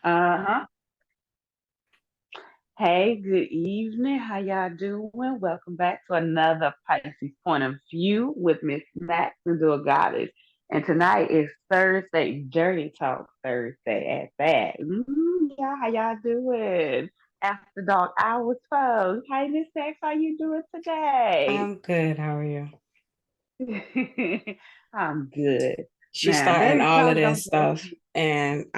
Uh-huh. Hey, good evening. How y'all doing? Welcome back to another Pisces Point of View with Miss Max and Do a Goddess. And tonight is Thursday, Dirty Talk Thursday at that. Yeah, how y'all doing? After dark hours, folks. Hey, Miss Max, how you doing today? I'm good. How are you? I'm good. She's Now, starting Dirty all of Talk this don't just stuff, and look.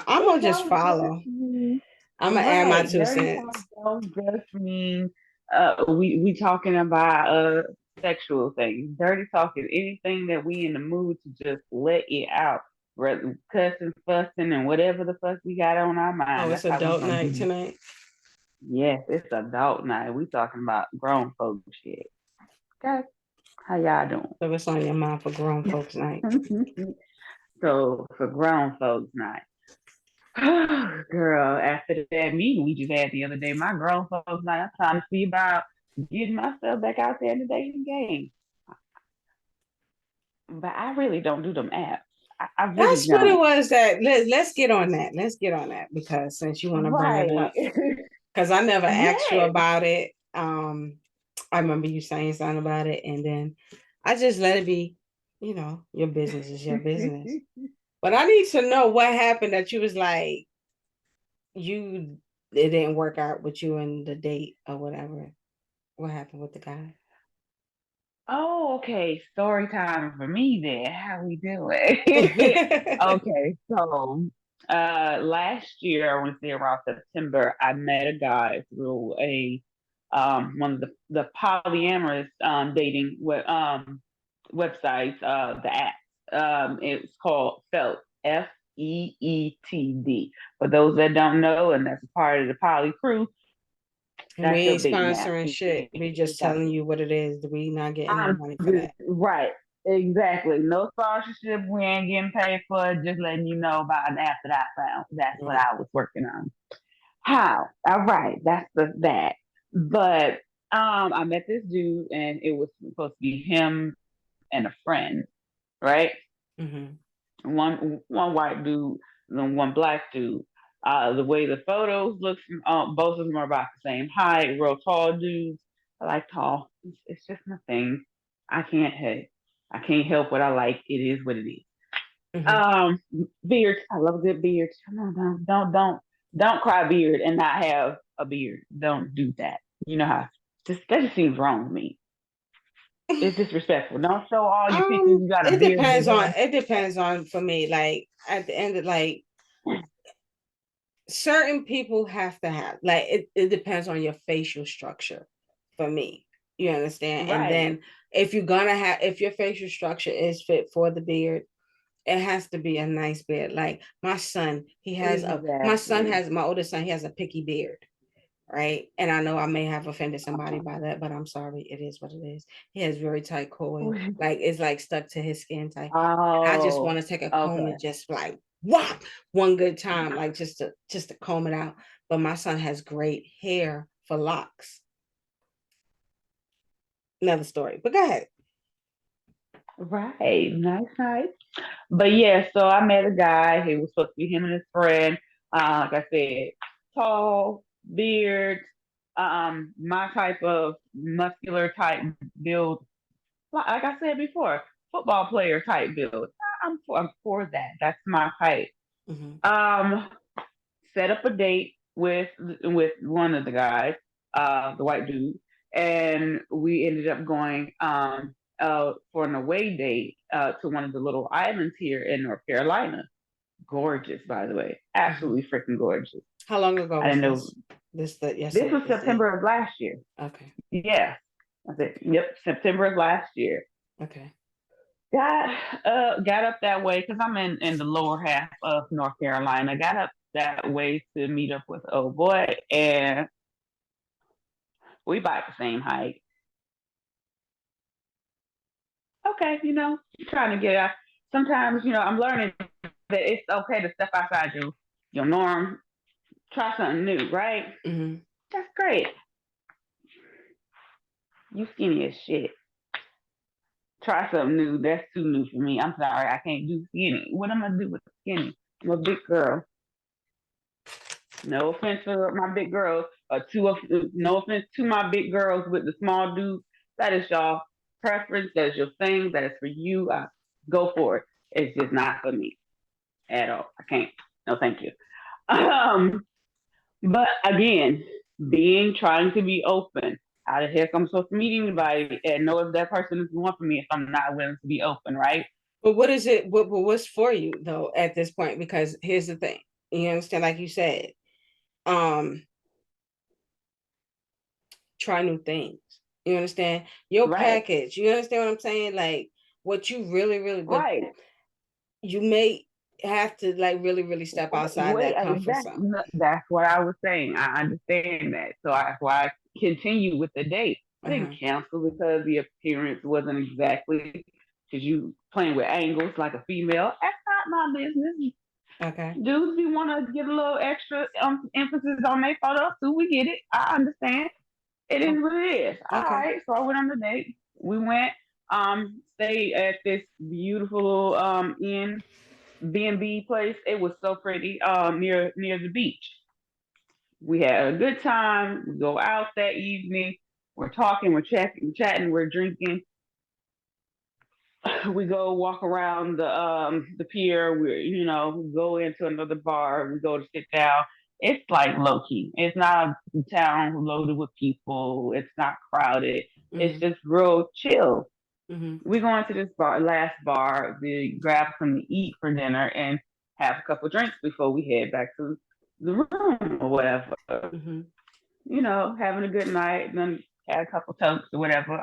I'm gonna It just don't follow. just mean I'm gonna add my right. two Dirty talk cents. don't just mean we talking about sexual things. Dirty talk is anything that we in the mood to just let it out. Whether cussing, fussing, and whatever the fuck we got on our Oh, mind. it's That's how we adult gonna night do. tonight. Yes, it's adult night. We talking about grown folk shit. Okay, how y'all So it's on your mind for grown folks night. doing? So for grown folks night. Girl, after that meeting we just had the other day, my grown folks night, I'm trying to see about getting myself back out there in the dating game. But I really don't do them apps. I really That's what it don't. was. Let's get on that. Let's get on that because since you want to bring it Right. up, because I never asked you Yes. about it. I remember you saying something about it, and then I just let it be. Your business is your business. But I need to know what happened that you was like you it didn't work out with you and the date or whatever. What happened with the guy? Oh, okay. Story time for me then. How we doing? Okay, so last year, I want to say around September, I met a guy through a one of the polyamorous dating websites, the app. It's called Felt, FEETD. For those that don't know, and that's a part of the poly crew, And we that's your ain't dating app. sponsoring shit. We just telling you what it is. We not getting no I'm money for just that. right. Exactly. No sponsorship. We ain't getting paid for it. Just letting you know about an app that I found. That's what Right. I was working on. How? All right. That's that. But I met this dude, and it was supposed to be him and a friend, right? Mm-hmm. One white dude and one black dude. The way the photos look, both of them are about the same height, real tall dudes. I like tall. It's just my thing. I can't hey, I can't help what I like. It is what it is. Mm-hmm. Um, beards. I love a good beard. Come on, don't cry beard and not have a beard. Don't do that. You know how just that just seems wrong to me. It's disrespectful. Don't show all your pictures. You got a It beard, but depends on then for me. Like at the end of like certain people have to have like it depends on your facial structure for me. You understand? And right. then if your facial structure is fit for the beard, it has to be a nice beard. Like Exactly. my oldest son, he has a picky beard, right? And I know I may have offended somebody by that, but I'm sorry. It is what it is. He has very tight coil, like it's like stuck to his skin type. I just want Oh, to take a comb okay. and just like whop one good time, like just to comb it out. But my son has great hair for locks. Another story, but go ahead. Right. Nice, nice. But yeah, so I met a guy. He was supposed to be him and his friend. Like I said, tall, beard, my type of muscular type build. Like I said before, football player type build. I'm for that. That's my type. Mm-hmm. Um, set up a date with one of the guys, the white dude, and we ended up going for an away date to one of the little islands here in North Carolina. Gorgeous, by the way, Mm-hmm. absolutely freaking gorgeous. How long ago I was didn't know this? This the this was yesterday's date. September of last year. Okay. Yeah, I said, yep, September of last year. Okay. Got up that way because I'm in the lower half of North Carolina. Got up that way to meet up with old boy, and we about the same height. Okay, trying to get out. Sometimes, I'm learning that it's okay to step outside your norm, try something new, right? Mm-hmm. That's great. You skinny as shit. Try something new. That's too new for me. I'm sorry, I can't do skinny. What am I gonna do with skinny? I'm a big girl. No offense to my big girls, no offense to my big girls with the small dudes. That is y'all preference. That is your thing. That is for you. Go for it. It's just not for me at all. I can't. No, thank you. Um, but again, trying to be open. How the heck I'm supposed to meet anybody and know if that person is the one for me if I'm not willing to be open, right? But what is it? What's for you though at this point? Because here's the thing. You understand, like you said, um, try new things. You understand your Right, package. You understand what I'm saying? Like what you really, really, but right. you may have to like really, really step outside Wait, that comfort zone. that's what I was saying. I understand that. So that's why I continue with the date. I didn't Uh-huh. cancel because the appearance wasn't exactly because you playing with angles like a female. That's not my business. Okay. Dudes, we want to get a little extra emphasis on their photos too. We get it. I understand. It is Oh, what it is. All okay. right. So I went on the date. We went, stayed at this beautiful inn B&B place. It was so pretty, near the beach. We had a good time. We go out that evening. We're talking, chatting, we're drinking. We go walk around the pier. We go into another bar. We go to sit down. It's like low key. It's not a town loaded with people. It's not crowded. It's Mm-hmm. just real chill. Mm-hmm. We go into this last bar, we grab something to eat for dinner and have a couple drinks before we head back to the room or whatever. Mm-hmm. Having a good night, and then had a couple tokes or whatever.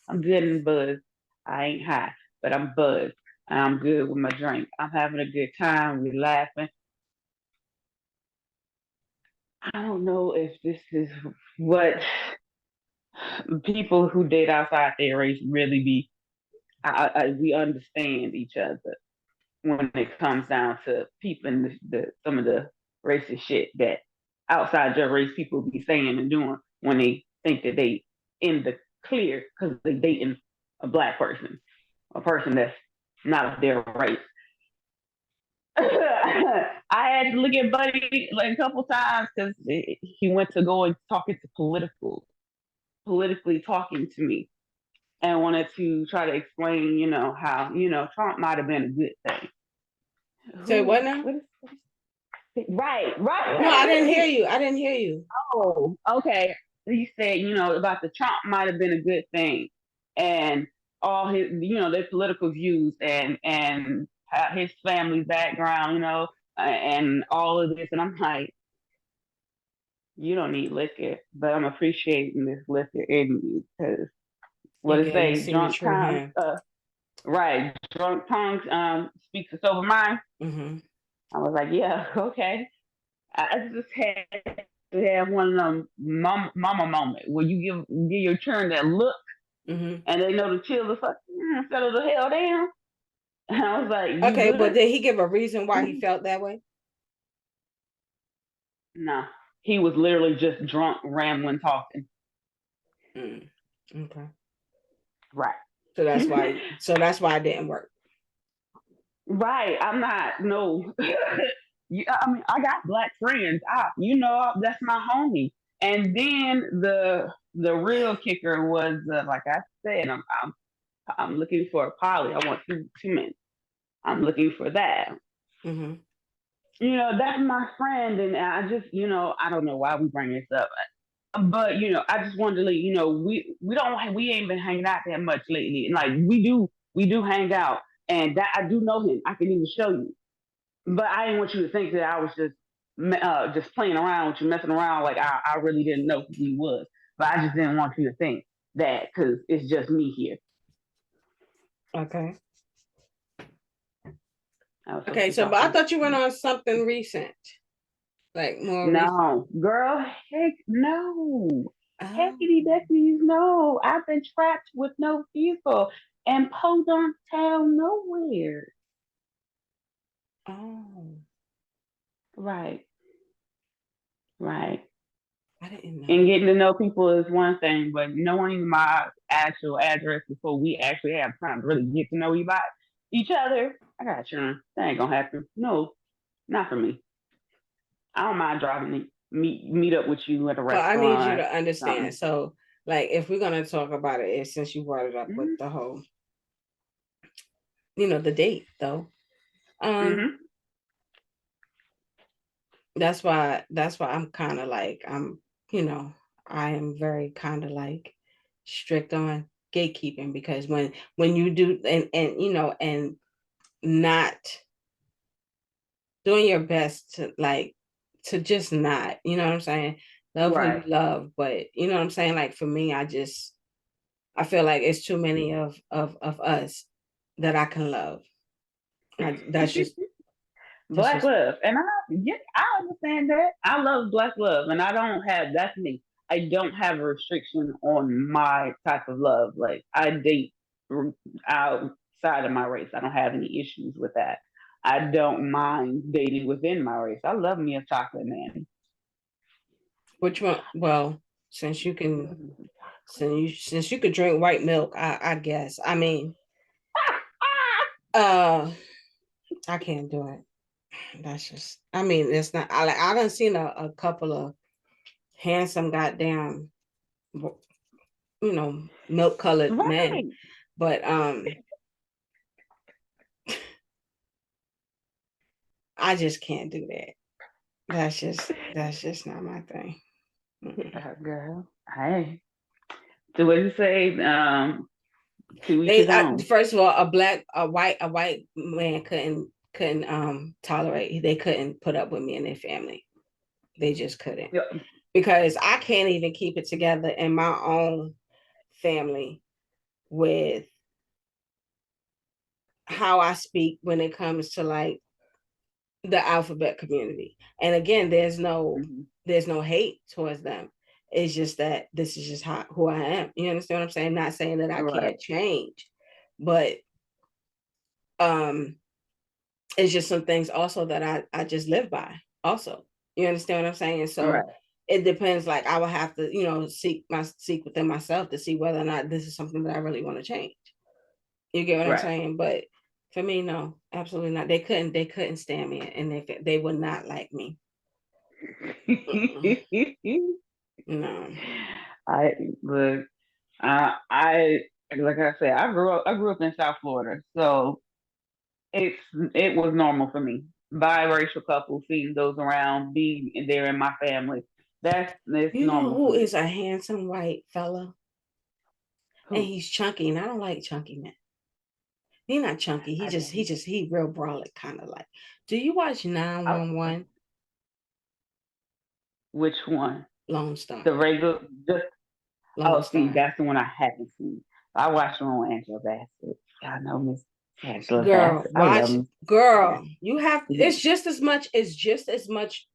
I'm good and buzzed. I ain't high, but I'm buzzed. And I'm good with my drink. I'm having a good time. We laughing. I don't know if this is what people who date outside their race really be. We understand each other when it comes down to peeping some of the racist shit that outside your race people be saying and doing when they think that they in the clear because they dating a black person, a person that's not of their race. I had to look at Buddy like a couple times because he went to go and talking to politically talking to me and wanted to try to explain, how Trump might have been a good thing. Say Who is what now? what is right, No, I didn't hear right. you. I didn't hear you. Oh, okay. He said, about the Trump might have been a good thing, and all his, their political views and his family background, and all of this. And I'm like, you don't need liquor, but I'm appreciating this liquor in you because You're what it getting to say, see the drunk true times, him. right? Drunk tongues speaks a sober mind. Mm-hmm. I was like, yeah, okay. I just had to have one of them mama moment where you give your turn that look Mm-hmm. and they know to chill the fuck, settle the hell down. And I was like, you Okay, but good? did he give a reason why he felt that way? No, he was literally just drunk, rambling, talking. Mm. Okay. Right. So that's why. So that's why it didn't work. Right. I'm not no. I mean, I got black friends. That's my homie. And then the real kicker was, like I said, I'm looking for a poly. I want two men. I'm looking for that. Mm-hmm. That's my friend, and I just, I don't know why we bring this up, but I just wanted to let we ain't been hanging out that much lately. And like we do hang out, and that I do know him. I can even show you, but I didn't want you to think that I was just playing around with you, messing around. Like I really didn't know who he was, but I just didn't want you to think that because it's just me here. Okay. I was supposed Okay. to be So, but I talking. thought you went on something recent, like more recent. No, girl, heck no. Oh. Heckity deckies, no. I've been trapped with no people and Poe don't tell nowhere. Oh. Right, right. I didn't And know. getting to know people is one thing, but knowing my actual address before we actually have time to really get to know each other, I got you. That ain't gonna happen. No, not for me. I don't mind driving meet up with you at a Well, I need you restaurant, to understand. something. So, like, if we're gonna talk about it, since you brought it up with Hmm. the whole, the date though. Um, Hmm. that's why I'm kind of like you know, I am very kind of like strict on gatekeeping because when you do and and not doing your best to like to just not, you know what I'm saying? Love who you Right. love, but you know what I'm saying? Like for me, I feel like it's too many of us that I can love. That's just that's Black just love, and yeah, I understand that. I love black love, and I don't have that's me. I don't have a restriction on my type of love. Like I date outside of my race. I don't have any issues with that. I don't mind dating within my race. I love me a chocolate man. which one. Well, since you can since you could drink white milk, I guess. I mean, uh I can't do it. That's just I mean, it's not I done seen a couple of handsome goddamn milk colored men, Right. but I just can't do that. That's just not my thing. Mm-mm. Girl. Hey. So what did you say? To each They his own. first of all, a white man couldn't tolerate. They couldn't put up with me and their family. They just couldn't Yeah. because I can't even keep it together in my own family with how I speak when it comes to like the alphabet community. And again, Mhm. there's no hate towards them. It's just that this is just who I am. You understand what I'm saying? Not saying that I Right. can't change, but um it's just some things also that I just live by also. You understand what I'm saying? So Right. it depends. Like I will have to, seek within myself to see whether or not this is something that I really want to change. You get what I'm Right. saying? But for me, no, absolutely not. They couldn't stand me, and they would not like me. Mm-mm. No. I look. I like I said, I grew up in South Florida, so it's it was normal for me. Biracial couples, seeing those around, being there in my family. It's You know normal who for me. is a handsome white fella? And Who? he's chunky, and I don't like chunky men. He not chunky. He I just he don't. just he real brolic kind of like. Do you watch Okay. 911 Which one? Lone Star? The regular. Just Lone oh, see, Star. that's the one I haven't seen. I watched the one with Angela Bassett. I know Miss Angela Girl, Bassett. I love watch. Miss Girl, Bassett. it's just as much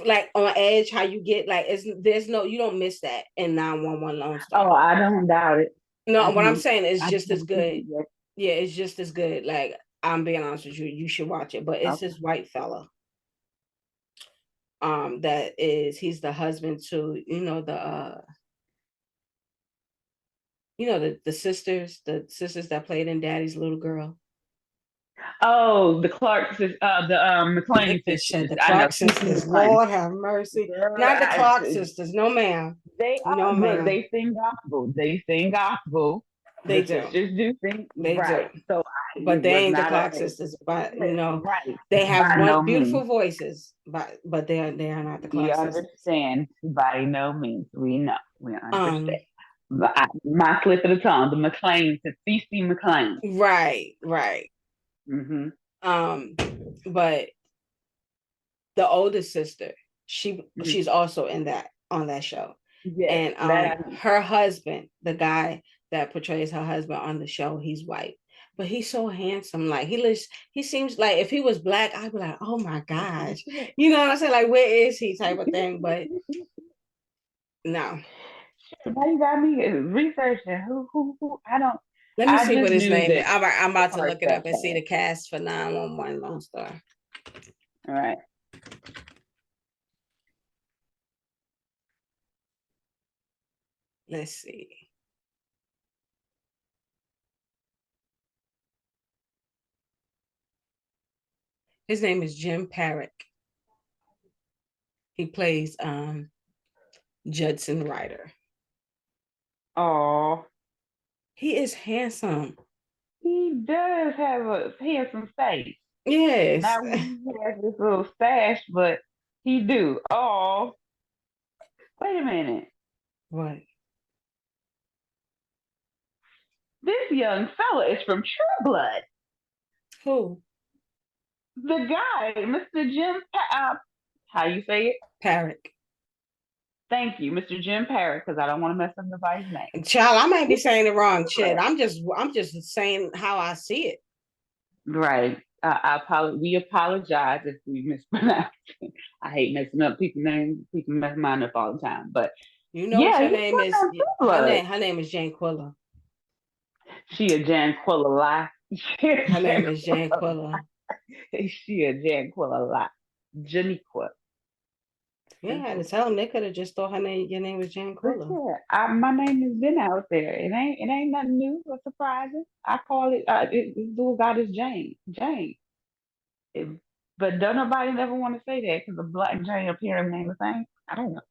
like on edge how you get like it's there's no you don't miss that in 911 Lone Star. Oh, I don't doubt it. No, I what I'm don't. saying is I just just as haven't seen good. it yet. Yeah, it's just as good. Like I'm being honest with you, you should watch it. But it's Okay. this white fella. That is he's the husband to the sisters that played in Daddy's Little Girl. Oh, the McLean Shit, sisters. the I know Clark Kiki sisters. McLean. Lord have mercy. Girl, Not the Clark sisters. No, ma'am. they No, are look. ma'am. They sing gospel. They sing gospel. They The do. sisters do sing They do. right. So But it they was ain't the not Clark a sisters. But right they have by one no beautiful means. voices. But they are not the We Clark sisters. understand by no means. We know. We understand. Um. But my slip of the tongue, the McLean to CC McLean. Right. Right. Mm-hmm. Um. But the oldest sister, she's also in that on that show, Yes, and that I her husband, the guy that portrays her husband on the show, he's white, but he's so handsome. Like he seems like if he was black, I'd be like, oh my gosh, you know what I'm saying? Like where is he type of thing, but no. Now you got me researching who I don't. Let me I see what just his knew name is. that All right, I'm the about to parts look it that up and see the cast. cast for 911 Lone Star. All right. Let's see. His name is Jim Parrick. He plays Judson Ryder. Oh, He is handsome. he does have a handsome face. Yes. Not when he has this little stash, but he do. Oh, wait a minute. What? This young fella is from True Blood. Who? The guy, Mr. how you say it? Parrot. Thank you, Mr. Jim Parrott, because I don't want to mess up nobody's name. Child, I might be He's saying the wrong shit. good. I'm just saying how I see it. Right. We apologize if we mispronounce it. I hate messing up people's names. People mess mine up all the time. But You know what yeah, your he's name putting is? on True Her Blood. name. Her name is Jane Quilla. She a Jan Quilla lie. Her name is Jane Quilla. She a Jan Quilla lie. Janiqua. Yeah, I had to tell them they could have just thought her name. Your name was Jane But Quilla. yeah, my name has been out there. It ain't nothing new or surprising. I call it. This dude got his Jane. Jane. It, but don't nobody never want to say that because the black and Jane appearing ain't the same. I don't know.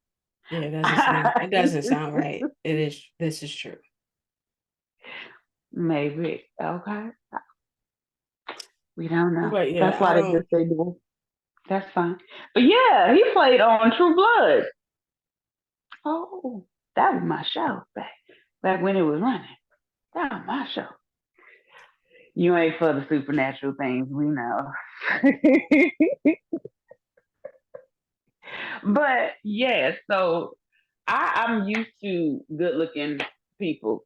Yeah, it doesn't sound. It doesn't sound right. It is. This is true. Maybe. Okay. We don't know. But That's yeah, I why they don't. just say dual. That's fine. But yeah, he played on True Blood. Oh, that was my show back when it was running. That was my show. You ain't for the supernatural things, we know. But yeah, so I'm used to good looking people.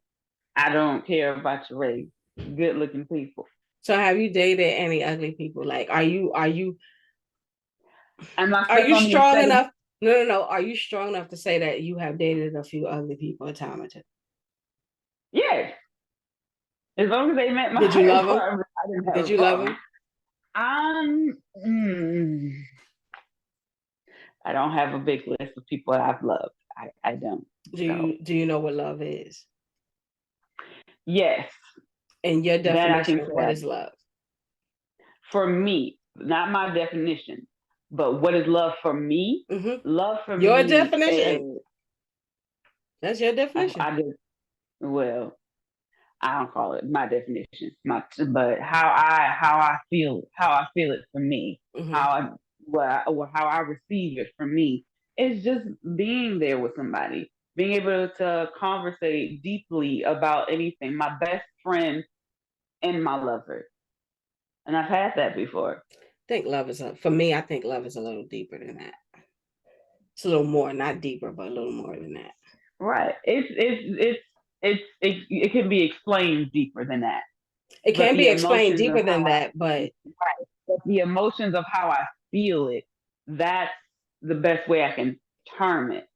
I don't care about your race. Good looking people. So, have you dated any ugly people? Like, Am I are stuck you on the strong aesthetic? enough? No, no, no. Are you strong enough to say that you have dated a few ugly people a time or two? Yes. As long as they met Did my you love them? requirements, I didn't have Did a you love problem. them? Um, mm, I don't have a big list of people that I've loved. I don't. So Do you know what love is? yes, And your that I definition can of say. what is love? For me, not my definition, but what is love for me? Mm-hmm. Love for Your me definition. is That's your definition. I just well, I don't call it my definition, but how I feel it for me, Mm-hmm. how I how I receive it from me. It's just being there with somebody, being able to conversate deeply about anything. My best friend and my lover, and I've had that before. I think love is for me. I think love is a little deeper than that. It's a little more, not deeper, but a little more than that. Right? It can be explained deeper than that, It but can the be explained emotions of deeper how than I that, but right, but the emotions of how I feel it. That's the best way I can term it.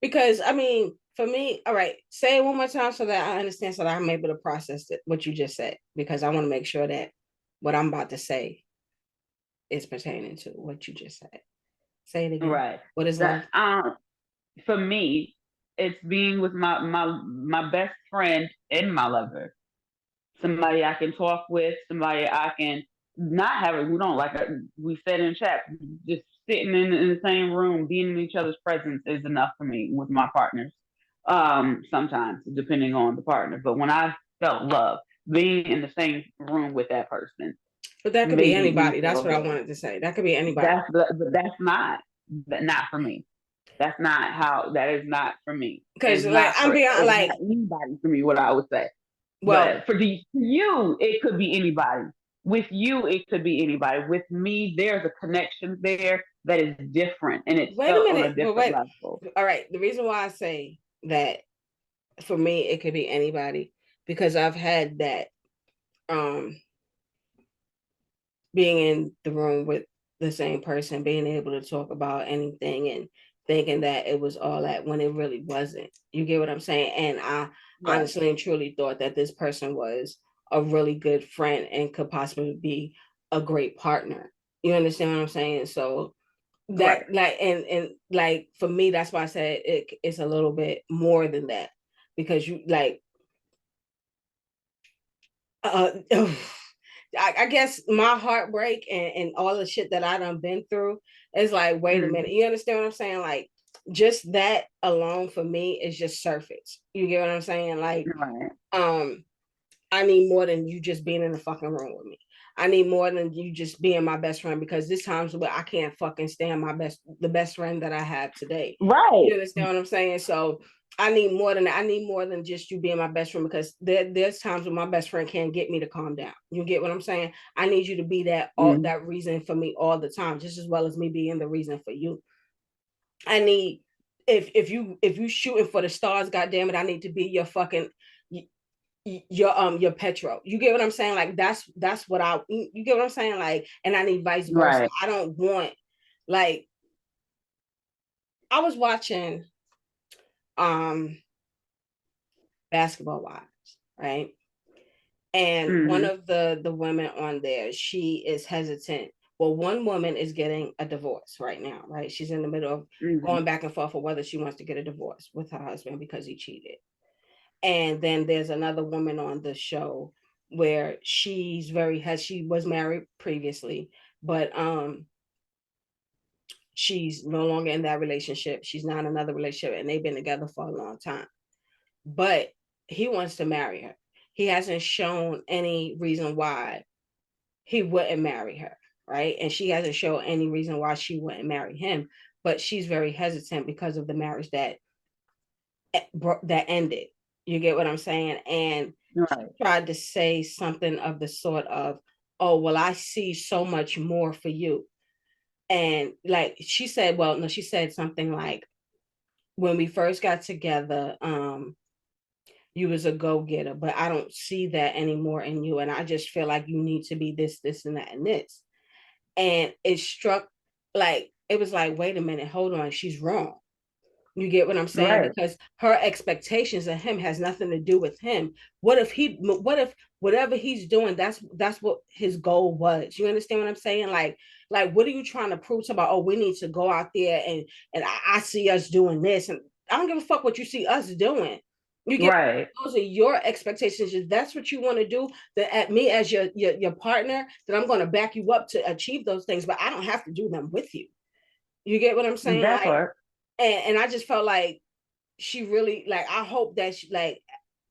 because I mean, for me, all right, say it one more time so that I understand, so that I'm able to process it, what you just said, because I want to make sure that what I'm about to say is pertaining to what you just said. Say it again. Right. What is That love? for me, it's being with my best friend and my lover. Somebody I can talk with, somebody I can not have it. We don't like it. We said in chat, just sitting in the same room, being in each other's presence is enough for me with my partners. Sometimes depending on the partner, but when I felt love, being in the same room with that person But that could be made me anybody. That's feel what I love. wanted to say. That could be anybody. That's not for me. That's not how. That is not for me. Because like I'm being It's like, not anybody for me. What I would say. well, But for you, it could be anybody. With you, it could be anybody. With me, there's a connection there that is different, and it's wait a felt on a minute. But different wait. level. All right. The reason why I say that for me it could be anybody because I've had that um being in the room with the same person, being able to talk about anything and thinking that it was all that when it really wasn't. You get what I'm saying? And I Right. honestly and truly thought that this person was a really good friend and could possibly be a great partner. You understand what I'm saying? So Right. that like and like for me, that's why I said it's a little bit more than that because you like I guess my heartbreak and all the shit that I done been through It's like, wait a Mm. minute. You understand what I'm saying? Like, just that alone for me is just surface. You get what I'm saying? Like, Right. um, I need more than you just being in the fucking room with me. I need more than you just being my best friend, because there's times where I can't fucking stand the best friend that I have today. Right. You understand what I'm saying? So I need more than just you being my best friend, because there's times when my best friend can't get me to calm down. You get what I'm saying? I need you to be Mm. that reason for me all the time, just as well as me being the reason for you. I need, if you shooting for the stars, goddamn it, I need to be your fucking your petro. You get what I'm saying? Like, that's what I, you get what I'm saying? Like, and I need vice versa. Right. I don't want, like, I was watching um Basketball Wives, right? And one Mm-hmm. of the women on there, she is hesitant. Well, one woman is getting a divorce right now, right? She's in the middle of Mm-hmm. going back and forth for whether she wants to get a divorce with her husband because he cheated. And then there's another woman on the show where she was married previously, but she's no longer in that relationship. She's not in another relationship, and they've been together for a long time. But he wants to marry her. He hasn't shown any reason why he wouldn't marry her, right? And she hasn't shown any reason why she wouldn't marry him. But she's very hesitant because of the marriage that ended. You get what I'm saying? And she Right. tried to say something of the sort of, "Oh, well, I see so much more for you." And like she said, well, no, she said something like, "When we first got together, you was a go-getter, but I don't see that anymore in you. And I just feel like you need to be this, this, and that, and this." And it struck, like, it was like, wait a minute, hold on, she's wrong. You get what I'm saying? Right. Because her expectations of him has nothing to do with him. What if whatever he's doing, that's what his goal was? You understand what I'm saying? Like what are you trying to prove to about? Oh, we need to go out there and I see us doing this, and I don't give a fuck what you see us doing. You get, Right. those are your expectations. If that's what you want to do, that at me as your partner, then I'm going to back you up to achieve those things, but I don't have to do them with you. You get what I'm saying? That Like, part. and I just felt like she really, like, I hope that she, like,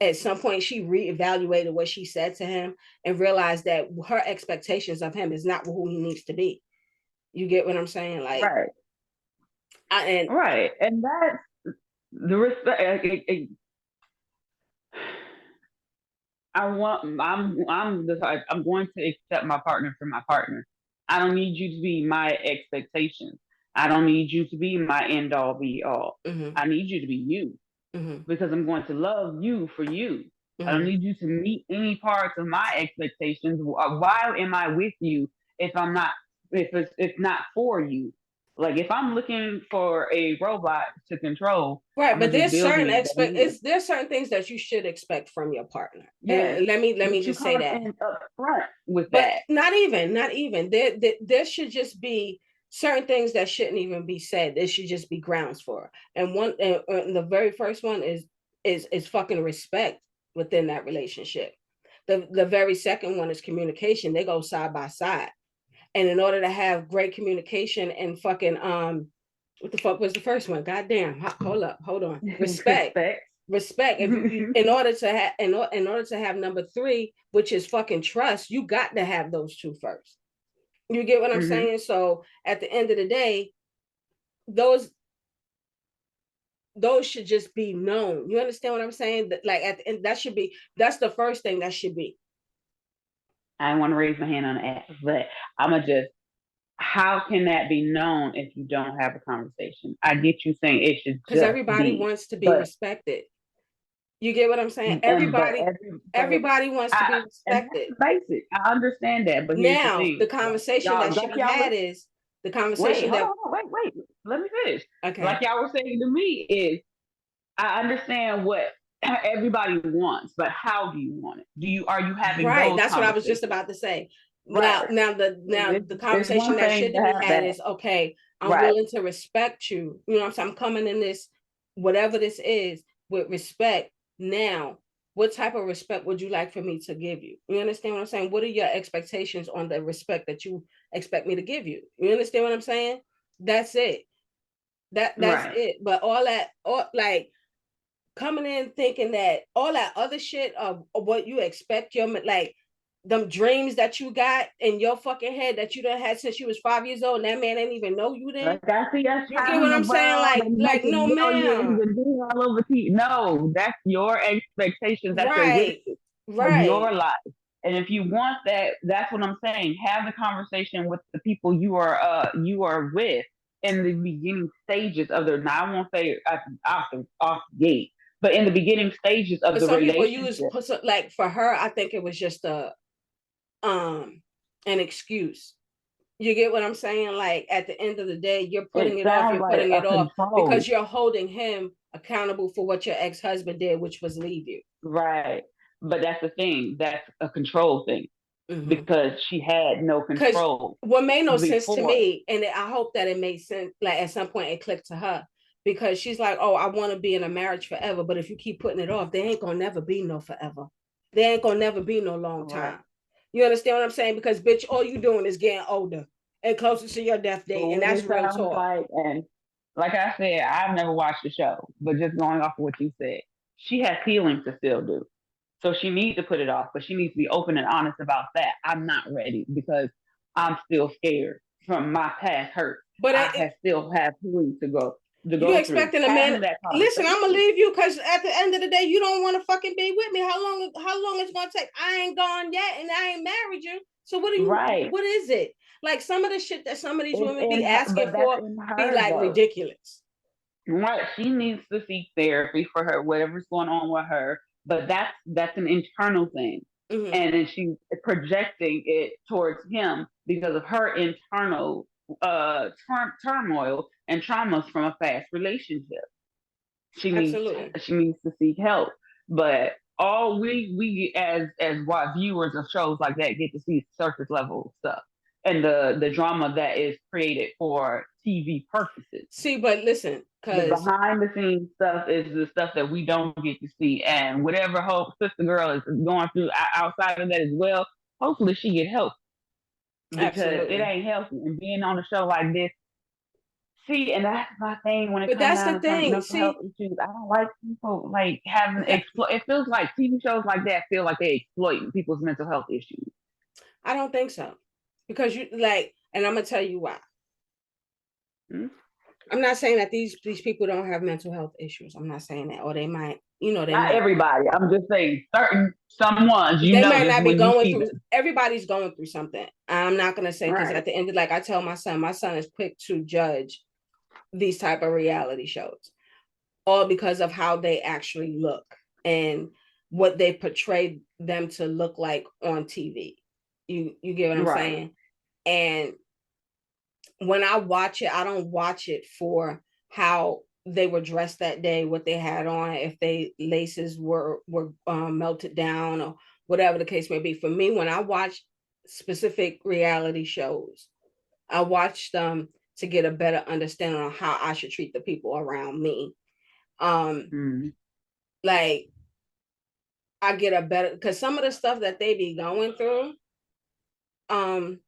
at some point she reevaluated what she said to him and realized that her expectations of him is not who he needs to be. You get what I'm saying? Like, Right. and Right. And that's the respect. I want. I'm the type. I'm going to accept my partner for my partner. I don't need you to be my expectations. I don't need you to be my end all be all. mm-hmm, I need you to be you, mm-hmm, because I'm going to love you for you. I don't mm-hmm. need you to meet any parts of my expectations. Why am I with you if I'm not, if not for you? Like, if I'm looking for a robot to control, Right, I'm but gonna just build me that is. there's certain things that you should expect from your partner. Yes, And let me but you just say come that. in up front with But that. not even there should just be certain things that shouldn't even be said. There should just be grounds for. And and the very first one is fucking respect within that relationship. The very second one is communication. They go side by side. And in order to have great communication and fucking what the fuck was the first one? Goddamn, hold up, hold on. Respect, Respect. respect. If you, in order to have, in order to have number three, which is fucking trust, you got to have those two first. You get what I'm Hmm. saying? So at the end of the day, those those should just be known. You understand what I'm saying? That, like, at the end, that's the first thing that should be. I want to raise my hand on that, but I'm gonna just. How can that be known if you don't have a conversation? I get you saying it should Because just everybody be, wants to be but respected. You get what I'm saying? but Everybody, every but everybody wants to be and respected. that's basic. I understand that, but here's the Now, the thing, conversation that y'all, should like be y'all had was. is the Wait, conversation hold that, on, wait. Let me finish. Like okay, y'all were saying to me is, I understand what everybody wants, but how do you want it? Are you having right. those That's what I was just conversations? about to say. Right. Now the It's conversation one that thing should to be have had that. is, okay, I'm Right. willing to respect you. You know what I'm saying? I'm coming in this, whatever this is, with respect. Now, what type of respect would you like for me to give you? You understand what I'm saying? What are your expectations on the respect that you expect me to give you? You understand what I'm saying? That's it. That's Right. it. But all that, all like coming in thinking that all that other shit of what you expect your like them dreams that you got in your fucking head that you done had since you was 5 years old, and that man ain't even know you then. Like I see us You get what traveling the I'm saying? world and Like no, making millions ma'am. and being all over TV. No, that's your expectations. That's your Right, wishes of right. your life. And if you want that, that's what I'm saying. Have the conversation with the people you are with in the beginning stages of their. Now I won't say off the gate, but in the beginning stages of But the some people use relationship. like for her, I think it was just a an excuse. You get what I'm saying? Like at the end of the day, you're It putting it off. sounds You're like putting a it off control. because you're holding him accountable for what your ex-husband did, which was leave you. Right. But that's the thing. That's a control thing Mm-hmm. because she had no Because control what made no sense to before. me, and I hope that it made sense, like at some point it clicked to her, because she's like, oh, I want to be in a marriage forever, but if you keep putting it off, there ain't gonna never be no forever. There ain't gonna never be no long Right. time. You understand what I'm saying? Because bitch, all you doing is getting older and closer to your death But date, and what that's it real sounds talk. like, and like I said, I've never watched the show, but just going off of what you said, she has healing to still do. So she needs to put it off, but she needs to be open and honest about that. I'm not ready because I'm still scared from my past hurt. But I have still have healing to you go through. expecting a man? Having that Listen, I'm gonna conversation. leave you because at the end of the day, you don't want to fucking be with me. How long? How long it's gonna take? I ain't gone yet, and I ain't married you. So what are you? Right. What is it? Like some of the shit that some of these It's women be in her, asking but that's for in be her like though. ridiculous. Right. She needs to seek therapy for her, whatever's going on with her. But that's an internal thing. Mm-hmm. And then she's projecting it towards him because of her internal turmoil and traumas from a past relationship. Absolutely. She needs to seek help. But all we as what viewers of shows like that get to see surface level stuff and the drama that is created for TV purposes. See, but listen, The because behind the scenes stuff is the stuff that we don't get to see, and whatever Hope sister girl is going through outside of that as well. Hopefully, she get help because it absolutely. ain't healthy. And being on a show like this, see, and that's my thing when it But comes that's down the to some thing. mental health See, issues. I don't like people like having okay, exploit. It feels like TV shows like that feel like they exploiting people's mental health issues. I don't think so because you like, and I'm gonna tell you why. Hmm? I'm not saying that these people don't have mental health issues. I'm not saying that, or they might, they Not might. everybody. I'm just saying certain some ones you They might notice not be when you going see through. them. Everybody's going through something. I'm not gonna say because Right. at the end of like I tell my son is quick to judge these type of reality shows, all because of how they actually look and what they portray them to look like on TV. You get what I'm Right. saying? And when I watch it, I don't watch it for how they were dressed that day, what they had on, if they laces were melted down or whatever the case may be. For me, when I watch specific reality shows, I watch them to get a better understanding on how I should treat the people around me. Um, Mm. like I get a better because some of the stuff that they be going through, um,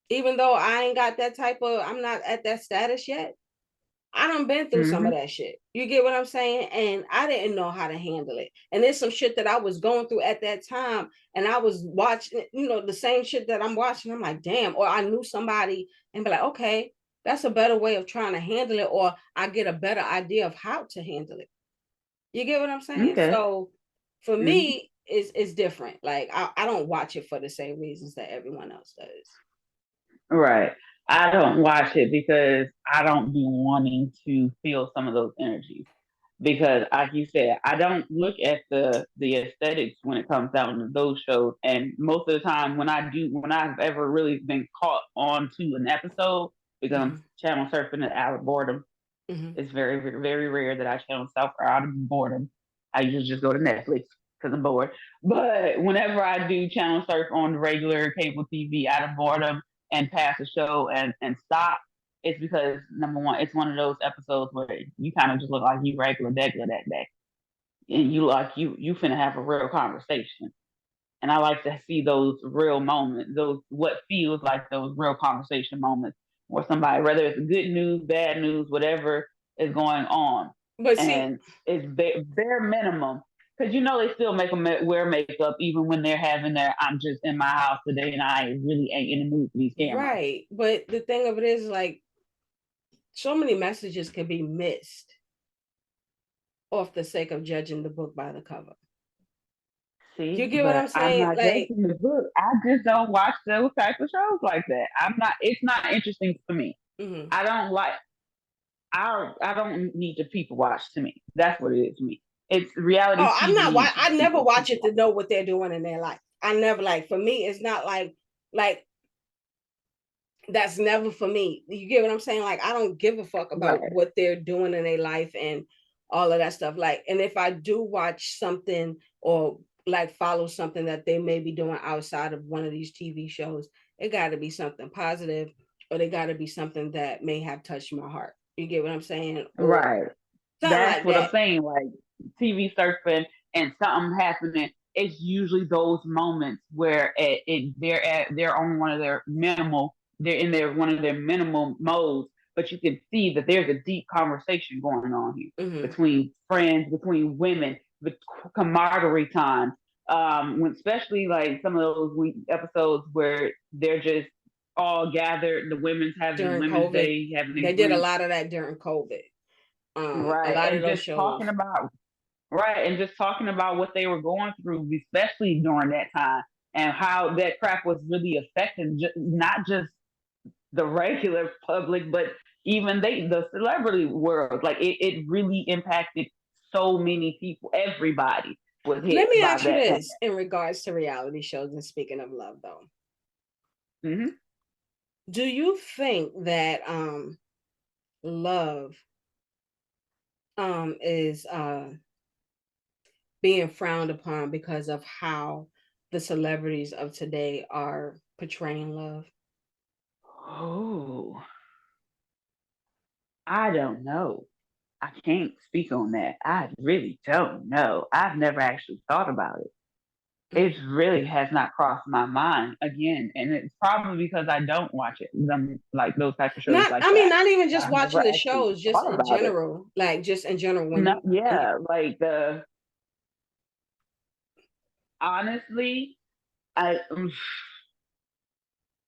even though I ain't got that type of, I'm not at that status yet. I done been through some of Hmm. that shit. You get what I'm saying? And I didn't know how to handle it. And there's some shit that I was going through at that time. And I was watching, the same shit that I'm watching. I'm like, damn. Or I knew somebody and be like, okay, that's a better way of trying to handle it. Or I get a better idea of how to handle it. You get what I'm saying? Okay. So for Hmm. me, it's different. Like I don't watch it for the same reasons that everyone else does. Right. I don't watch it because I don't be wanting to feel some of those energies. Because, like you said, I don't look at the aesthetics when it comes down to those shows. And most of the time, when I've ever really been caught onto an episode, because I'm Mm-hmm. channel surfing it out of boredom, Mm-hmm. it's very, very rare that I channel surf out of boredom. I usually just go to Netflix because I'm bored. But whenever I do channel surf on regular cable TV out of boredom and pass a show and stop, it's because number one, it's one of those episodes where you kind of just look like you regular degular that day, and you finna have a real conversation. And I like to see those real moments, those what feels like those real conversation moments or somebody, whether it's good news, bad news, whatever is going on. But see, And it's bare minimum. Because they still make them wear makeup even when they're having their "I'm just in my house today and I really ain't in the mood for these cameras." right. But the thing of it is, like, so many messages can be missed off the sake of judging the book by the cover. You See, get what I'm but I'm saying? not Like, judging the book. I just don't watch those type of shows like that. I'm not. It's not interesting to me. mm-hmm. I don't like. I don't need to people watch to me. That's what it is to me. It's reality Oh, I'm not. TV I never people. watch People it to know what they're doing in their life. I never like. For me, it's not like that's never for me. You get what I'm saying? Like, I don't give a fuck about right, what they're doing in their life and all of that stuff. Like, and if I do watch something or like follow something that they may be doing outside of one of these TV shows, it got to be something positive, or they got to be something that may have touched my heart. You get what I'm saying? Or right. something That's like what I'm that. saying. Like TV surfing and something happening. It's usually those moments where they're on one of their minimal. They're in their one of their minimal modes, but you can see that there's a deep conversation going on here Mm-hmm. between friends, between women, the camaraderie time. When especially like some of those episodes where they're just all gathered, the women's having During Women's COVID, Day, having a they did a group, lot of that during COVID. A right, lot of and those just talking shows. about right, and just talking about what they were going through, especially during that time, and how that crap was really affecting not just the regular public, but even the celebrity world. Like it really impacted so many people. Everybody was Let hit me by ask you that plan. this in regards to reality shows and speaking of love though. Hmm. Do you think that love is being frowned upon because of how the celebrities of today are portraying love? Oh, I don't know. I can't speak on that. I really don't know. I've never actually thought about it. It really has not crossed my mind again, and it's probably because I don't watch it. Them like those type of shows Not, like I mean, that. not even just I've never watching the actually shows, just thought in about it. general. Like just in general, when No, you yeah, like the honestly, I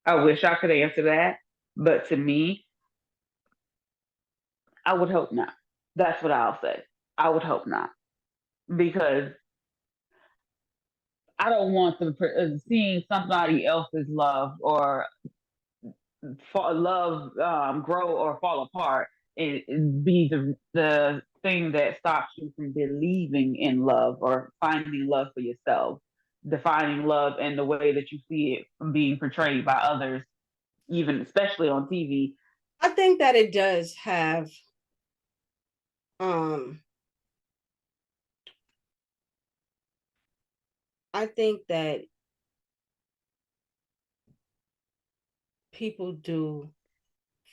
I wish I could answer that, but to me, I would hope not. That's what I'll say. I would hope not because I don't want them seeing somebody else's love or love grow or fall apart and be the thing that stops you from believing in love or finding love for yourself, defining love in the way that you see it from being portrayed by others, even especially on TV. I think that it does have um I think that people do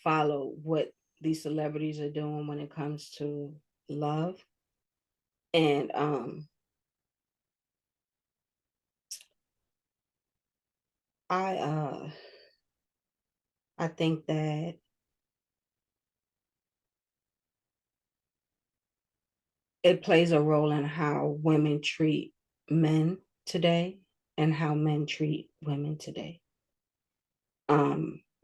follow what these celebrities are doing when it comes to love. And I I think that it plays a role in how women treat men today and how men treat women today.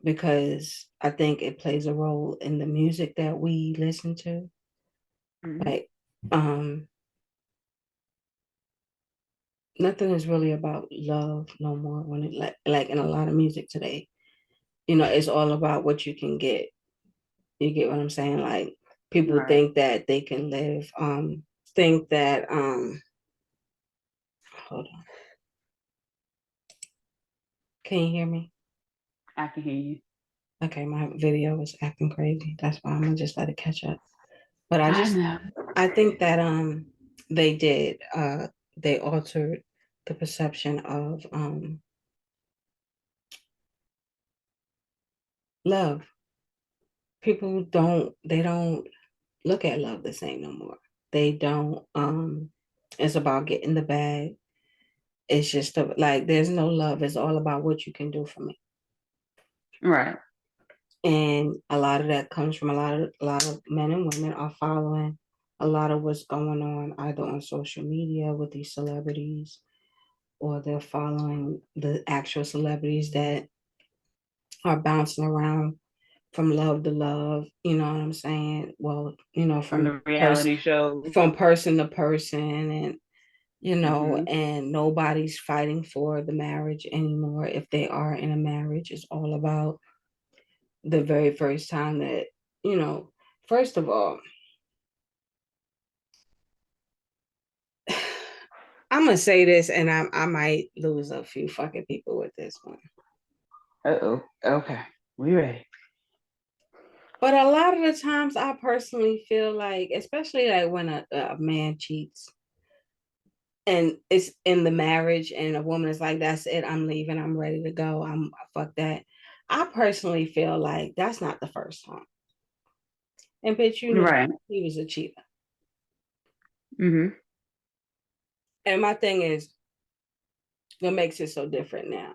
Because I think it plays a role in the music that we listen to. Mm-hmm. Like, um, nothing is really about love no more when it like in a lot of music today. It's all about what you can get. You get what I'm saying? Like people Right. think that they can live, think that hold on. Can you hear me? I can hear you. Okay, my video was acting crazy. That's why I'm gonna just let it catch up. But I know. I think that they did they altered the perception of love. People they don't look at love the same no more. They don't it's about getting the bag. It's just like there's no love. It's all about what you can do for me. Right. And a lot of that comes from a lot of men and women are following a lot of what's going on either on social media with these celebrities, or they're following the actual celebrities that are bouncing around from love to love, you know what I'm saying? Well, From the reality shows. from person to person, and Hmm. and nobody's fighting for the marriage anymore. If they are in a marriage, it's all about the very first time that, you know, first of all, I'm gonna say this, and I might lose a few fucking people with this one. Uh-oh. Okay. We ready. But a lot of the times, I personally feel like, especially like when a man cheats and it's in the marriage, and a woman is like, "That's it, I'm leaving, I'm ready to go, I'm fuck that." I personally feel like that's not the first time. And bitch, you knew Right. he was a cheater. Hmm. And my thing is, what makes it so different now?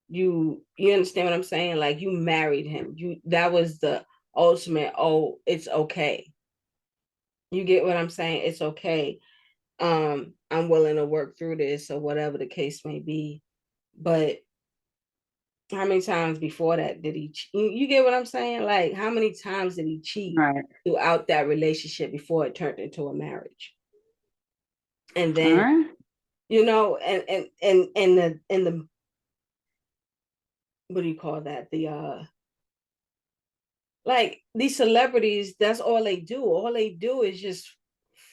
You understand what I'm saying? Like, you married him. That was the ultimate, oh, it's okay. You get what I'm saying? It's okay. I'm willing to work through this, or whatever the case may be. But how many times before that did he you get what I'm saying? Like, how many times did he cheat Right. throughout that relationship before it turned into a marriage? And All then, right. and the what do you call that? The like, these celebrities, that's all they do. All they do is just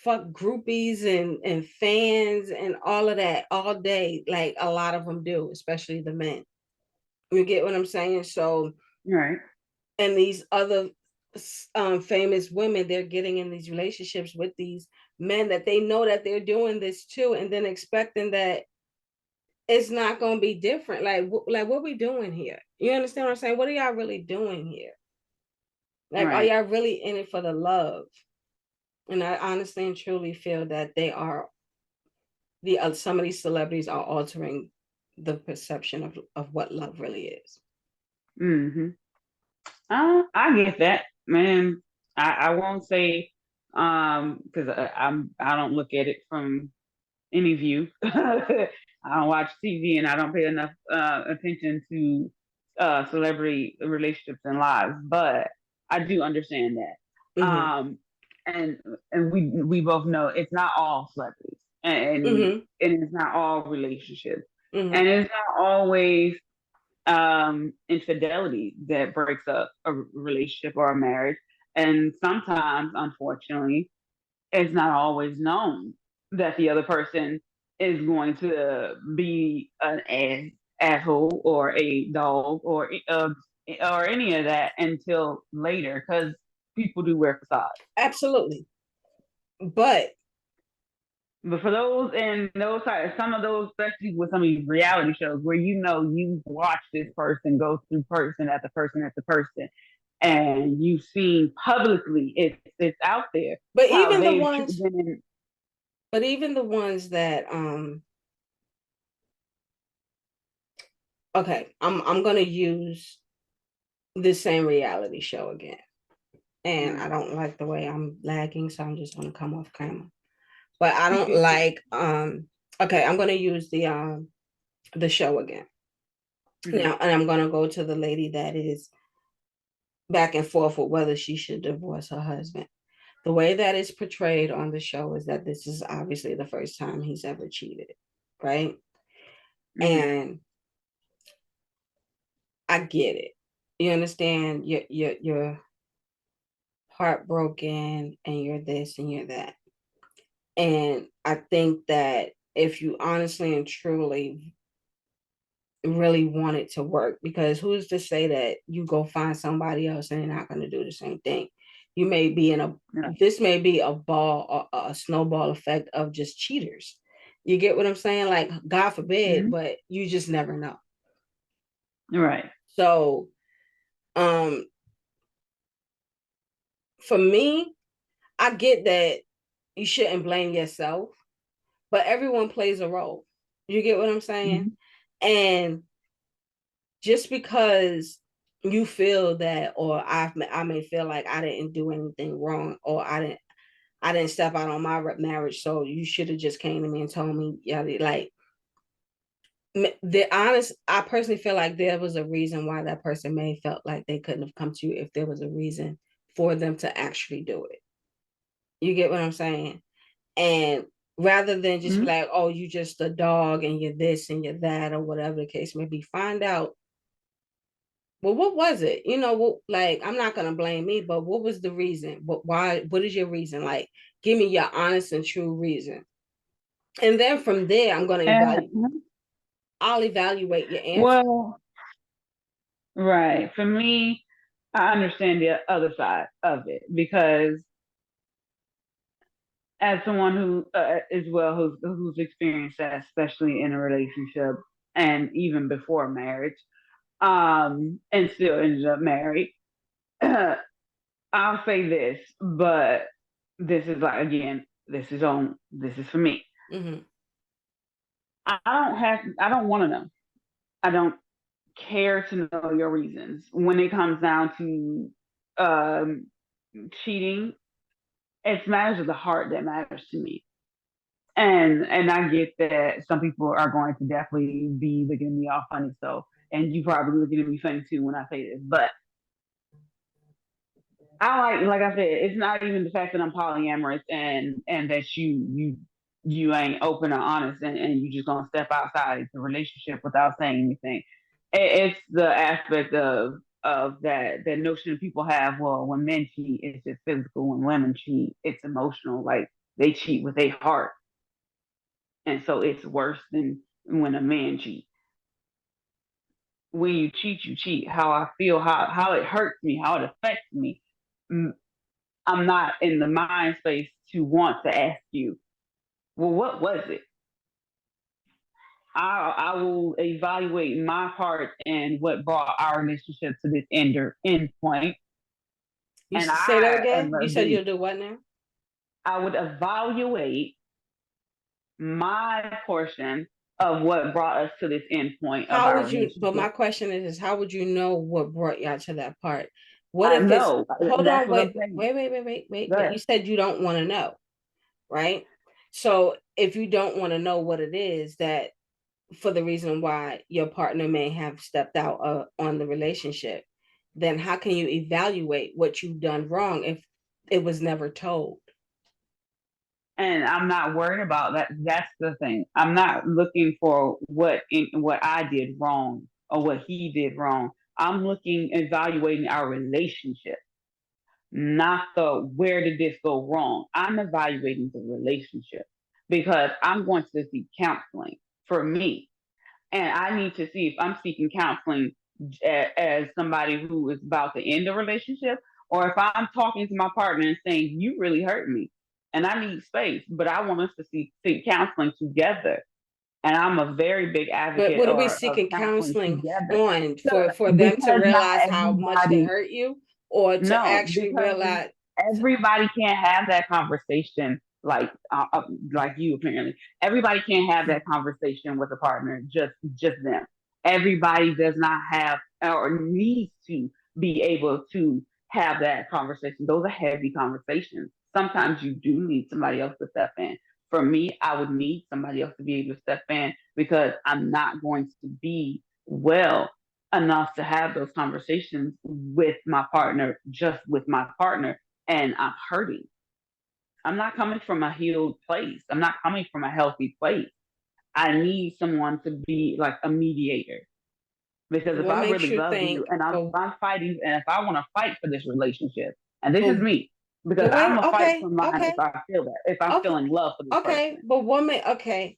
fuck groupies and fans and all of that all day. Like, a lot of them do, especially the men. You get what I'm saying? So, All right. and these other famous women, they're getting in these relationships with these men that they know that they're doing this too, and then expecting that it's not going to be different. Like, what we doing here? You understand what I'm saying? What are y'all really doing here? Like, are Right. y'all really in it for the love? And I honestly and truly feel that they are the some of these celebrities are altering the perception of what love really is. Hmm. I get that, man. I won't say because I don't look at it from any view. I don't watch TV and I don't pay enough attention to celebrity relationships and lives, but I do understand that. Mm-hmm. And we both know it's not all celebrities, Mm-hmm. and it's not all relationships, Mm-hmm. and it's not always infidelity that breaks up a relationship or a marriage. And sometimes, unfortunately, it's not always known that the other person is going to be asshole or a dog or any of that until later because people do wear facades. Absolutely. But But for those and those some of those, especially with some of these reality shows where you've watched this person go through person after person after person, and you've seen publicly it's out there but how even the they've ones been in. but even the ones that okay, I'm gonna use the same reality show again. And I Mm. don't like the way I'm lagging, so I'm just gonna come off camera. But I don't like okay, I'm gonna use the show again. Mhm. Now, and I'm gonna go to the lady that is back and forth with whether she should divorce her husband. The way that is portrayed on the show is that this is obviously the first time he's ever cheated, right? Mhm. And I get it. You understand? You're heartbroken, and you're this and you're that. And I think that if you honestly and truly really want it to work, because who's to say that you go find somebody else and they're not going to do the same thing? You may be in a Yeah. This may be a snowball effect of just cheaters. You get what I'm saying? Like, God forbid, Mhm. but you just never know. Right. So, um, for me, I get that you shouldn't blame yourself, but everyone plays a role. You get what I'm saying? Mhm. And just because you feel that, or I may feel like I didn't do anything wrong, or I didn't step out on my marriage, so you should have just came to me and told me. Yeah, like the honest, I personally feel like there was a reason why that person may have felt like they couldn't have come to you if there was a reason for them to actually do it. You get what I'm saying? And rather than just be Mm-hmm. like, oh, you just a dog and you're this and you're that, or whatever the case may be, find out, well, what was it? Like, I'm not gonna blame me, but what was the reason? What is your reason? Like, give me your honest and true reason. And then from there, And I'll evaluate your answer. well, right. For me, I understand the other side of it because as someone who as well who's experienced that, especially in a relationship and even before marriage, and still ended up married. I'll say this, but this is like again, this is for me. Mm-hmm. I don't want to know. I don't care to know your reasons when it comes down to um, cheating. It's matters of the heart that matters to me. And I get that some people are going to definitely be looking at me all funny. So, and you probably looking at me funny too when I say this, but like I said, it's not even the fact that I'm polyamorous and that you ain't open or honest and you just gonna step outside the relationship without saying anything. It's the aspect of that notion people have. Well, when men cheat, it's just physical. When women cheat, it's emotional. Like they cheat with their heart, and so it's worse than when a man cheats. When you cheat, you cheat. How I feel, how it hurts me, how it affects me. I'm not in the mind space to want to ask you, well, what was it? I will evaluate my part and what brought our relationship to this end point. You And say that I am again. You said the you'll do what now? I would evaluate my portion of what brought us to this end point of How our would you? But my relationship. question is how would you know what brought y'all to that part? What I if it's? know Hold that's on, what I'm wait, saying. wait, wait, wait, wait, wait, wait. You But said you don't want to know, right? So if you don't want to know what it is that for the reason why your partner may have stepped out on the relationship, then how can you evaluate what you've done wrong if it was never told? and I'm not worried about that. That's the thing. I'm not looking for what I did wrong or what he did wrong. I'm looking evaluating our relationship, not the where did this go wrong. I'm evaluating the relationship because I'm going to seek counseling for me, and I need to see if I'm seeking counseling as somebody who is about to end a relationship, or if I'm talking to my partner and saying, "You really hurt me, and I need space," but I want us to seek counseling together. And I'm a very big But advocate what are we of seeking counseling counseling together. on So, for them to because not realize how much they everybody, hurt you, or to no, actually because realize? everybody can't have that conversation like you apparently. Everybody can't have that conversation with a partner, just them. Everybody does not have or needs to be able to have that conversation. Those are heavy conversations. Sometimes you do need somebody else to step in. For me, I would need somebody else to be able to step in because I'm not going to be well enough to have those conversations with my partner, just with my partner, and I'm hurting. I'm not coming from a healed place. I'm not coming from a healthy place. I need someone to be like a mediator because if What I makes really you love you think? and I'm fighting and if I want to fight for this relationship, and this is But me, because but I'm wait, a fight okay, for mine okay, if I feel that, if I'm okay, feeling love for this okay. person. But woman, okay,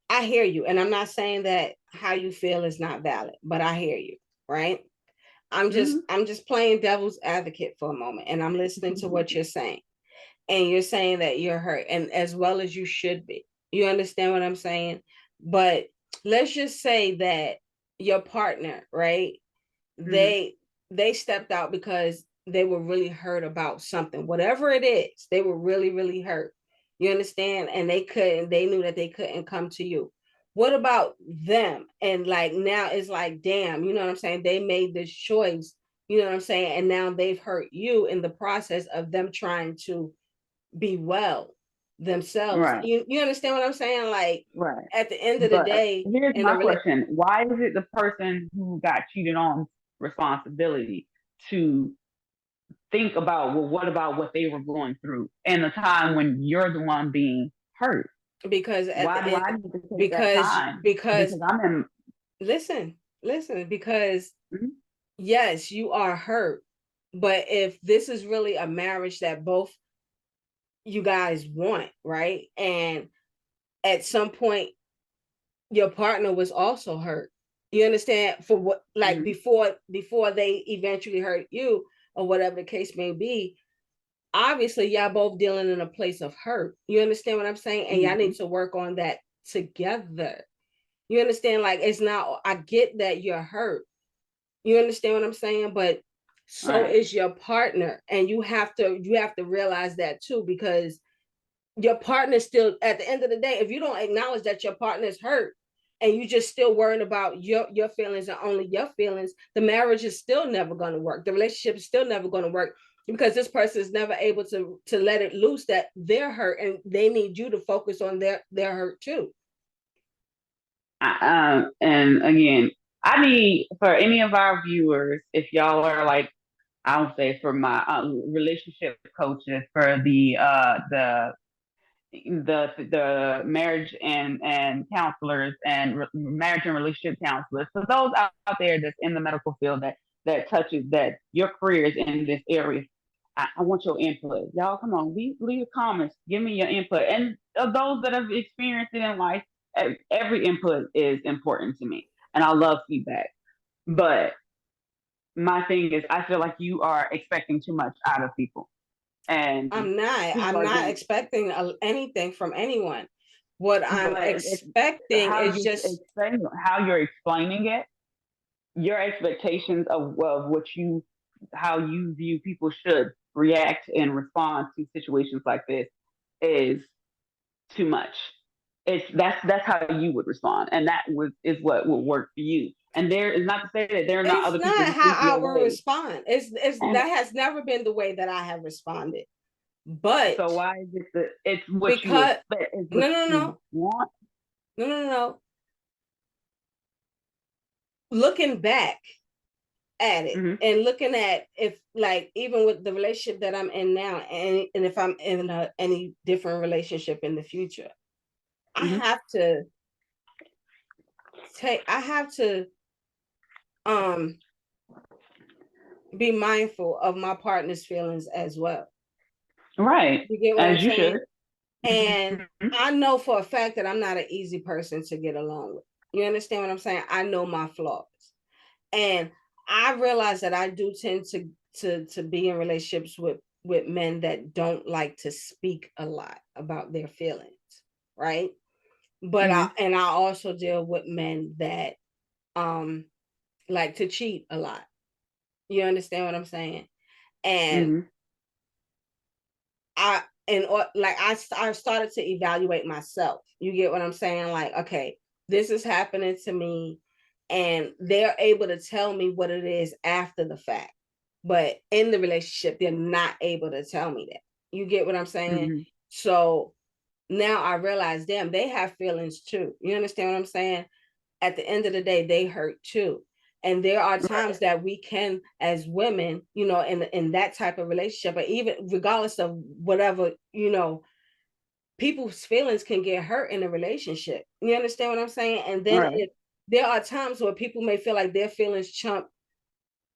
I hear you, and I'm not saying that how you feel is not valid, but I hear you, right? Mm-hmm. I'm just playing devil's advocate for a moment, and I'm listening to what you're saying, and you're saying that you're hurt, and as well as you should be. You understand what I'm saying? But let's just say that your partner, right? Mm-hmm. They stepped out because they were really hurt about something, whatever it is. They were really hurt. You understand? And they knew that they couldn't come to you. What about them? And like now it's like, damn, you know what I'm saying? They made this choice, you know what I'm saying? And now they've hurt you in the process of them trying to be well themselves. Right. You understand what I'm saying? Like Right. at the end of the But day, here's in a my relationship, question. Why is it the person who got cheated on responsibility to think about, well, what about what they were going through in a time when you're the one being hurt? because at Why the do end, I need to take that because time? because Because I'm in. listen, because Mhm. yes, you are hurt, but if this is really a marriage that both you guys want, right? And at some point your partner was also hurt. You understand? For what, like Mhm. before they eventually hurt you, or whatever the case may be, obviously y'all both dealing in a place of hurt. You understand what I'm saying? And y'all need Mhm. to work on that together. You understand? Like it's not, I get that you're hurt. You understand what I'm saying? But so Right. is your partner. And you have to realize that too, because your partner still, at the end of the day, if you don't acknowledge that your partner is hurt and you just still worrying about your feelings and only your feelings, the marriage is still never going to work. The relationship is still never going to work, because this person is never able to let it loose that they're hurt, and they need you to focus on their hurt too. And again, I need for any of our viewers, if y'all are like, I would say for my relationship coaches, for the marriage and counselors and marriage and relationship counselors, for those out there that's in the medical field that touches that your career is in this area. I want your input. Y'all, come on, leave comments. Give me your input. And of those that have experienced it in life, every input is important to me. And I love feedback. But my thing is, I feel like you are expecting too much out of people. And I'm not. people I'm are not going, expecting anything from anyone. What I'm but it's expecting how is you just, explain, how you're explaining it, your expectations of what you, how you view people should react and respond to situations like this is too much. It's that's how you would respond, and that is what would work for you. And there is not to say that there are not it's other people not who think how I your will way. respond. It's And that has never been the way that I have responded. But so why is it that it's what you because expect, it's what no no you no want? no no no no, looking back at it Hmm. and looking at, if like even with the relationship that I'm in now, and if I'm in any different relationship in the future, I Hmm. have to I have to um be mindful of my partner's feelings as well. Right, You get what I'm as you saying? should. And Hmm. I know for a fact that I'm not an easy person to get along with. You understand what I'm saying? I know my flaws. And I realize that I do tend to be in relationships with men that don't like to speak a lot about their feelings, right? But Hmm. I also deal with men that um like to cheat a lot. You understand what I'm saying? And Hmm. I started to evaluate myself. You get what I'm saying? Like, okay, this is happening to me, and they're able to tell me what it is after the fact. But in the relationship, they're not able to tell me that. You get what I'm saying? Hmm. So now I realize, damn, they have feelings too. You understand what I'm saying? At the end of the day, they hurt too. And there are Right. times that we can, as women, in that type of relationship, or even regardless of whatever, people's feelings can get hurt in a relationship. You understand what I'm saying? And then Right. there are times where people may feel like their feelings trump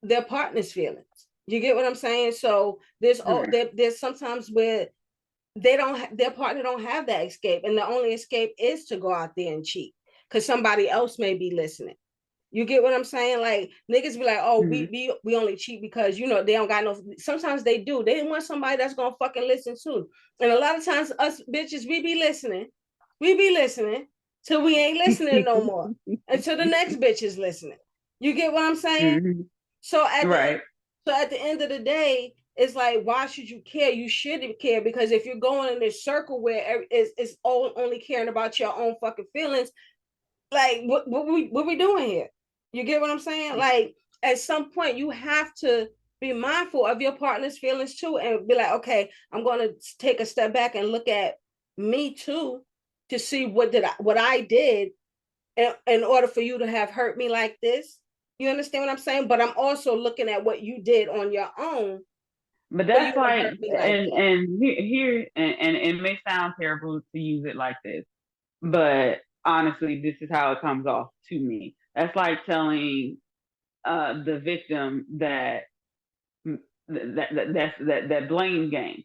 their partner's feelings. You get what I'm saying? So Right. there's sometimes where their partner don't have that escape, and the only escape is to go out there and cheat because somebody else may be listening. You get what I'm saying? Like niggas be like, oh, Hmm. we only cheat because they don't got no. Sometimes they do. They want somebody that's gonna fucking listen too. And a lot of times us bitches, we be listening till we ain't listening no more. Until the next bitch is listening. You get what I'm saying? Hmm. So at the Right. so at the end of the day, it's like, why should you care? You shouldn't care, because if you're going in this circle where it's only caring about your own fucking feelings, Like what we doing here? You get what I'm saying? Like at some point you have to be mindful of your partner's feelings too, and be like, okay, I'm going to take a step back and look at me too, to see what I did in order for you to have hurt me like this. You understand what I'm saying? But I'm also looking at what you did on your own But for you that's to like, hurt me like that. and it may sound terrible to use it like this, but honestly, this is how it comes off to me. That's like telling the victim that blame game.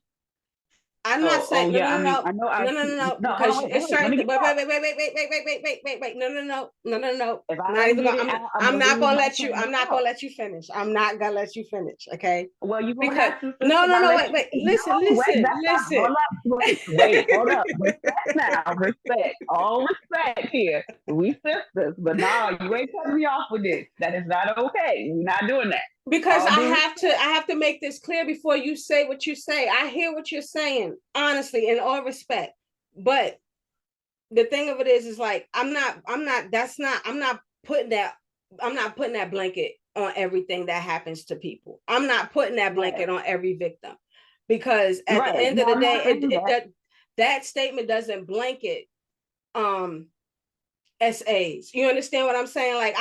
I'm not So, saying no, yeah, no, I no, mean, no, I know no, no, no, no, no, hold because on, it's wait, let certain. me Wait, get it wait, out. wait, wait, wait, wait, wait, wait, wait, wait, wait, wait. No, no, no, no, no, no. If I Not don't even get gonna. it out, I'm I'm gonna not lose gonna my let you. train I'm of not gonna thought. let you finish. I'm not gonna let you finish. Okay? Well, you're gonna Because have to, sis, no, because no, I no. let Wait, you. wait. No, Listen, wait, listen, that's not. listen. Hold up, wait, hold up. Respect now, respect. All respect here. We sisters, but nah, you ain't cutting me off with this. That is not okay. We're not doing that. Because All due I have to make this clear before you say what you say. I hear what you're saying, honestly, in all respect. But the thing of it is like I'm not putting that blanket on everything that happens to people. I'm not putting that right, blanket on every victim, because at the right. end of No, the I'm not day, saying that. that statement doesn't blanket um SAs. You understand what I'm saying? Like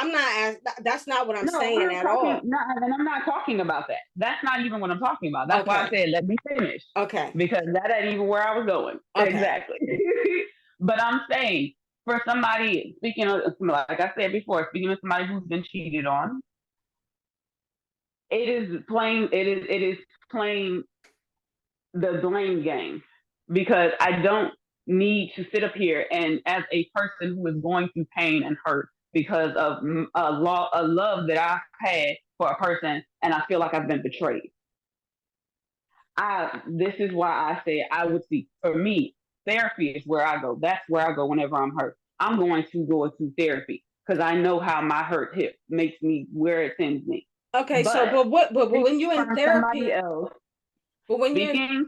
that's not what I'm No, I'm saying not at talking. all. Not, and I'm not talking about that. That's not even what I'm talking about. That's why I Okay. said let me finish Okay. because that ain't even where I was going. Okay. Exactly. But I'm saying for somebody speaking of, like I said before, speaking of somebody who's been cheated on, it is plain. It is plain the blame game because I don't need to sit up here and as a person who is going through pain and hurt because of a love that I've had for a person and I feel like I've been betrayed. This is why I say I would see for me therapy is where I go. That's where I go whenever I'm hurt. I'm going to go to therapy because I know how my hurt hit makes me where it sends me. Okay. So, But but speaking when you're in from somebody therapy, else, but when you're in speaking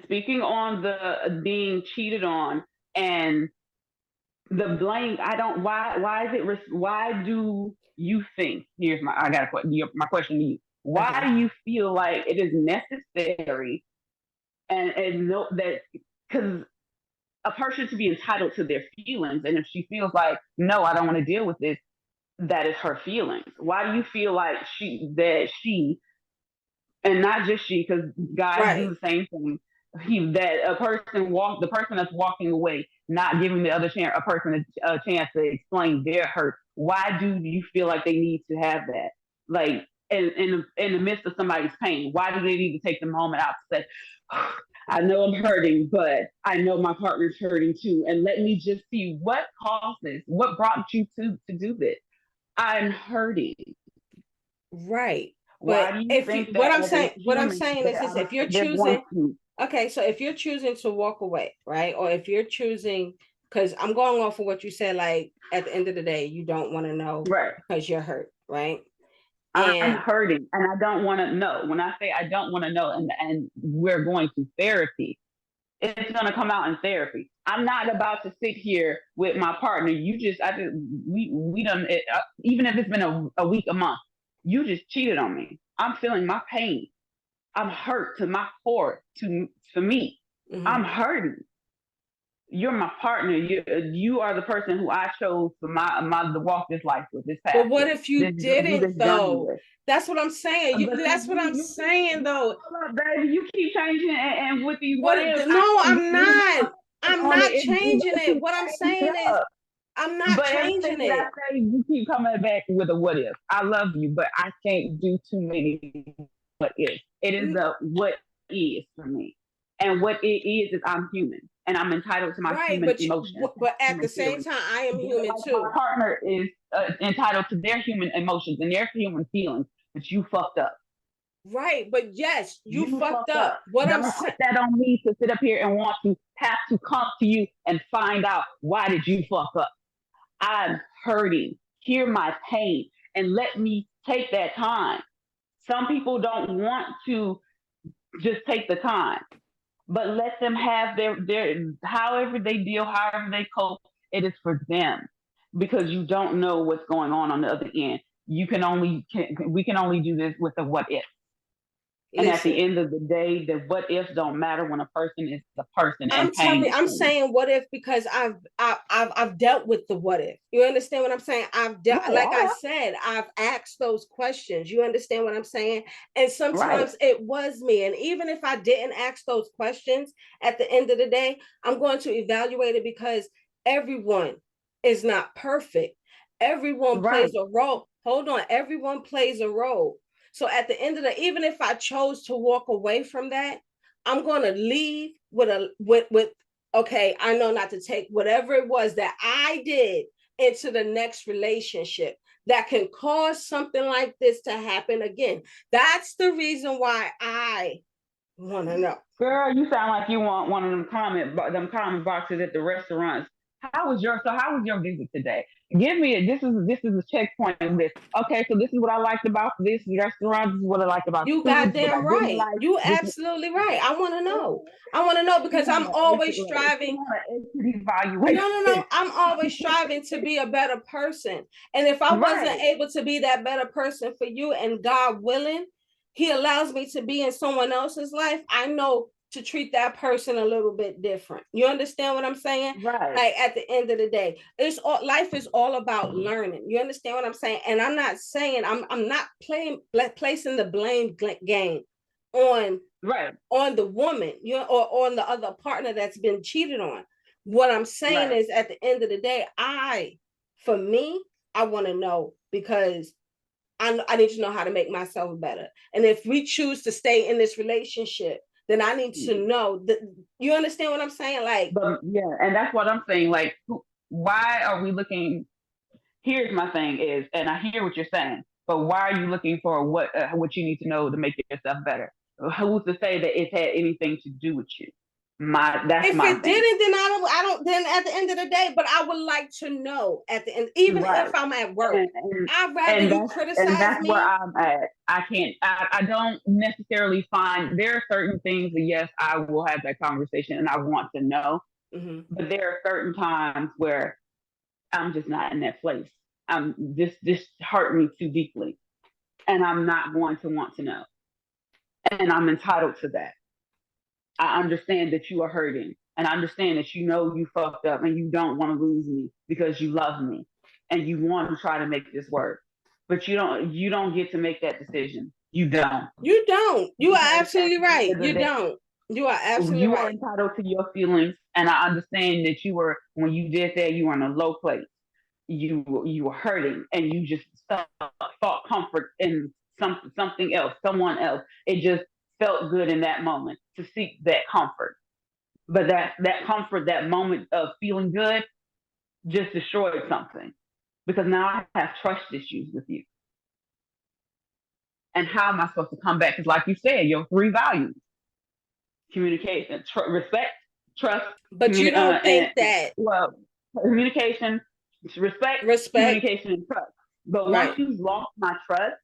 speaking on the being cheated on and the blame, I don't. Why is it? Why do you think? Here's my. I got a question. My question to you. Why okay. do you feel like it is necessary and know that because a person should be entitled to their feelings, and if she feels like no, I don't want to deal with this, that is her feelings. Why do you feel like she and not just she, because guys do Right. the same thing. That a person walk the person that's walking away, not giving the other a person a chance to explain their hurt. Why do you feel like they need to have that? Like in the midst of somebody's pain, why do they need to take the moment out to say, I know I'm hurting, but I know my partner's hurting too, and let me just see what caused this, what brought you to do this. I'm hurting. Right. Why But do you if you, think that as a what I'm human saying is this, if you're they're going choosing, to okay, so if you're choosing to walk away, right? Or if you're choosing, because I'm going off of what you said, like at the end of the day, you don't want to know right? because you're hurt, right? I'm And hurting and I don't want to know. When I say I don't want to know, and we're going to therapy, it's going to come out in therapy. I'm not about to sit here with my partner. I just, we done, even if it's been a week, a month, you just cheated on me. I'm feeling my pain. I'm hurt to my core, for me. I'm mhm. hurting. You're my partner. You are the person who I chose for my to walk this life with, this path But what with, if you this do didn't this journey though? with. That's what I'm saying. But That's what I'm you keep saying though. hold up, baby. You keep changing and with these what What? ifs, I No, can't I'm get rid of not. it I'm on it. not You're changing going it. to What I'm change saying is up. I'm not But everything changing that I it. say, you keep coming back with a what if. I love you, but I can't do too many what ifs. It is a what is for me. And what it is I'm human. And I'm entitled to my Right, human emotions, but at the human same feelings. time, I am Just human like my too. partner is entitled to their human emotions and their human feelings, but you fucked up. Right, but yes, you You fucked fucked up. up. What I'm Don't put saying, that on me to sit up here and want to have to come to you and find out why did you fuck up. I'm hurting. Hear my pain and let me take that time. Some people don't want to just take the time, but let them have their however they deal, however they cope. It is for them. because you don't know what's going on the other end. We can only do this with the what if. And at the Listen, end of the day, the what ifs don't matter when a person is a person and I'm pain telling you, is I'm pain. saying what if because I've dealt with the what if. You understand what I'm saying? I've dealt, Right, like I I know. said, I've asked those questions. You understand what I'm saying? And Right, sometimes it was me. And even if I didn't ask those questions, at the end of the day, I'm going to evaluate it because everyone is not perfect. Everyone right, plays a role. Hold on, everyone plays a role. So at the end of the, even if I chose to walk away from that, I'm going to leave with okay, I know not to take whatever it was that I did into the next relationship that can cause something like this to happen again. That's the reason why I want to know. girl. You sound like you want one of them comment boxes at the restaurants. How was your visit today? Give me it. This is a checkpoint list. Okay, so this is what I liked about this restaurant. This is what I liked about You the food. This is what I goddamn didn't right. like. You This absolutely right. I want to know. I want to know she because want I'm an always exit, she striving. want an exit No, no, no. evaluation. I'm always striving to be a better person. And if I wasn't Right, able to be that better person for you, and God willing, He allows me to be in someone else's life, I know to treat that person a little bit different. You understand what I'm saying? right, Like at the end of the day, it's all life is all about learning. You understand what I'm saying? And I'm not saying I'm not placing the blame game on right, the woman, you know, or on the other partner that's been cheated on. What I'm saying right. is at the end of the day, for me, I want to know because I need to know how to make myself better. And if we choose to stay in this relationship, then I need to know that you understand what I'm saying? Like, But yeah, and that's what I'm saying. Like, why are we looking? Here's my thing is, and I hear what you're saying, but why are you looking for what you need to know to make yourself better? Who's to say that it's had anything to do with you? That's if my it thing. didn't, then I don't, then at the end of the day, but I would like to know at the end, even if Right. I'm at work, And and, I'd rather you and criticize that's where me. I'm at. I can't. I don't necessarily find there are certain things that yes, I will have that conversation and I want to know, Mm-hmm. but there are certain times where I'm just not in that place. This hurt me too deeply, and I'm not going to want to know, and I'm entitled to that. I understand that you are hurting, and I understand that you know you fucked up, and you don't want to lose me because you love me, and you want to try to make this work, but you don't get to make that decision. You don't, You don't. You are because at absolutely the end right. of the You day, don't. You are absolutely you are right. entitled to your feelings, and I understand that you were when you did that, you were in a low place. You were hurting and you just sought comfort in something else, someone else. It just felt good in that moment to seek that comfort. But that comfort, that moment of feeling good, just destroyed something because now I have trust issues with you. And how am I supposed to come back? Because, like you said, your three values: communication, respect, trust, But you don't and think that well, communication, respect, respect, communication, and trust. But once right? you've lost my trust,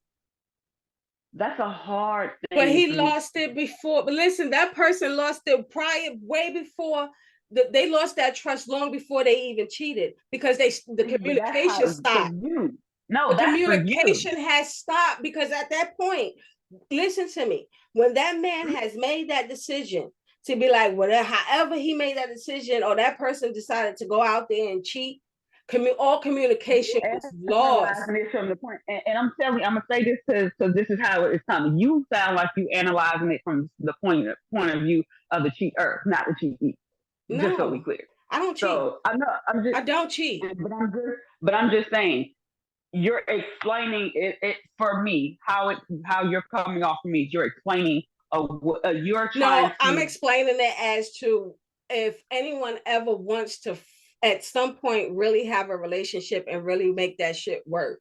that's a hard But thing he for me. lost it before. But listen, that person lost it prior, way before. They lost that trust long before they even cheated because the But that's communication how for stopped. you. No, The that's for you. communication has stopped because at that point, listen to me. When that man has made that decision to be like whatever, however he made that decision, or that person decided to go out there and cheat, all communication You was lost. analyzing it from the point, and I'm telling you, I'm gonna say this because this is how it's coming. You sound like you analyzing it from the point of view of the cheater, not the cheatee. Just so we No, clear. I don't cheat. So I know I'm just, I don't cheat. but I'm just saying you're explaining it for me how you're coming off for me. You're explaining you're No, trying I'm to explaining it as to if anyone ever wants to at some point really have a relationship and really make that shit work,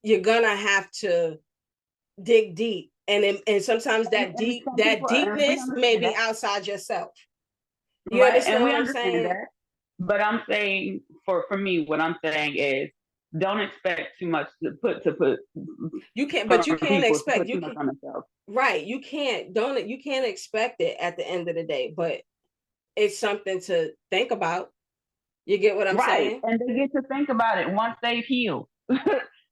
you're gonna have to dig deep. And sometimes and some that people and we deepness may understand be that, outside yourself. You right? understand And we what I'm understand saying? that. But I'm saying for me, what I'm saying is don't expect too much to put You can't, but you from can't people to expect put too you much can on themselves. right. You can't expect it at the end of the day, but it's something to think about. You get what I'm Right. saying? And they get to think about it once they've healed.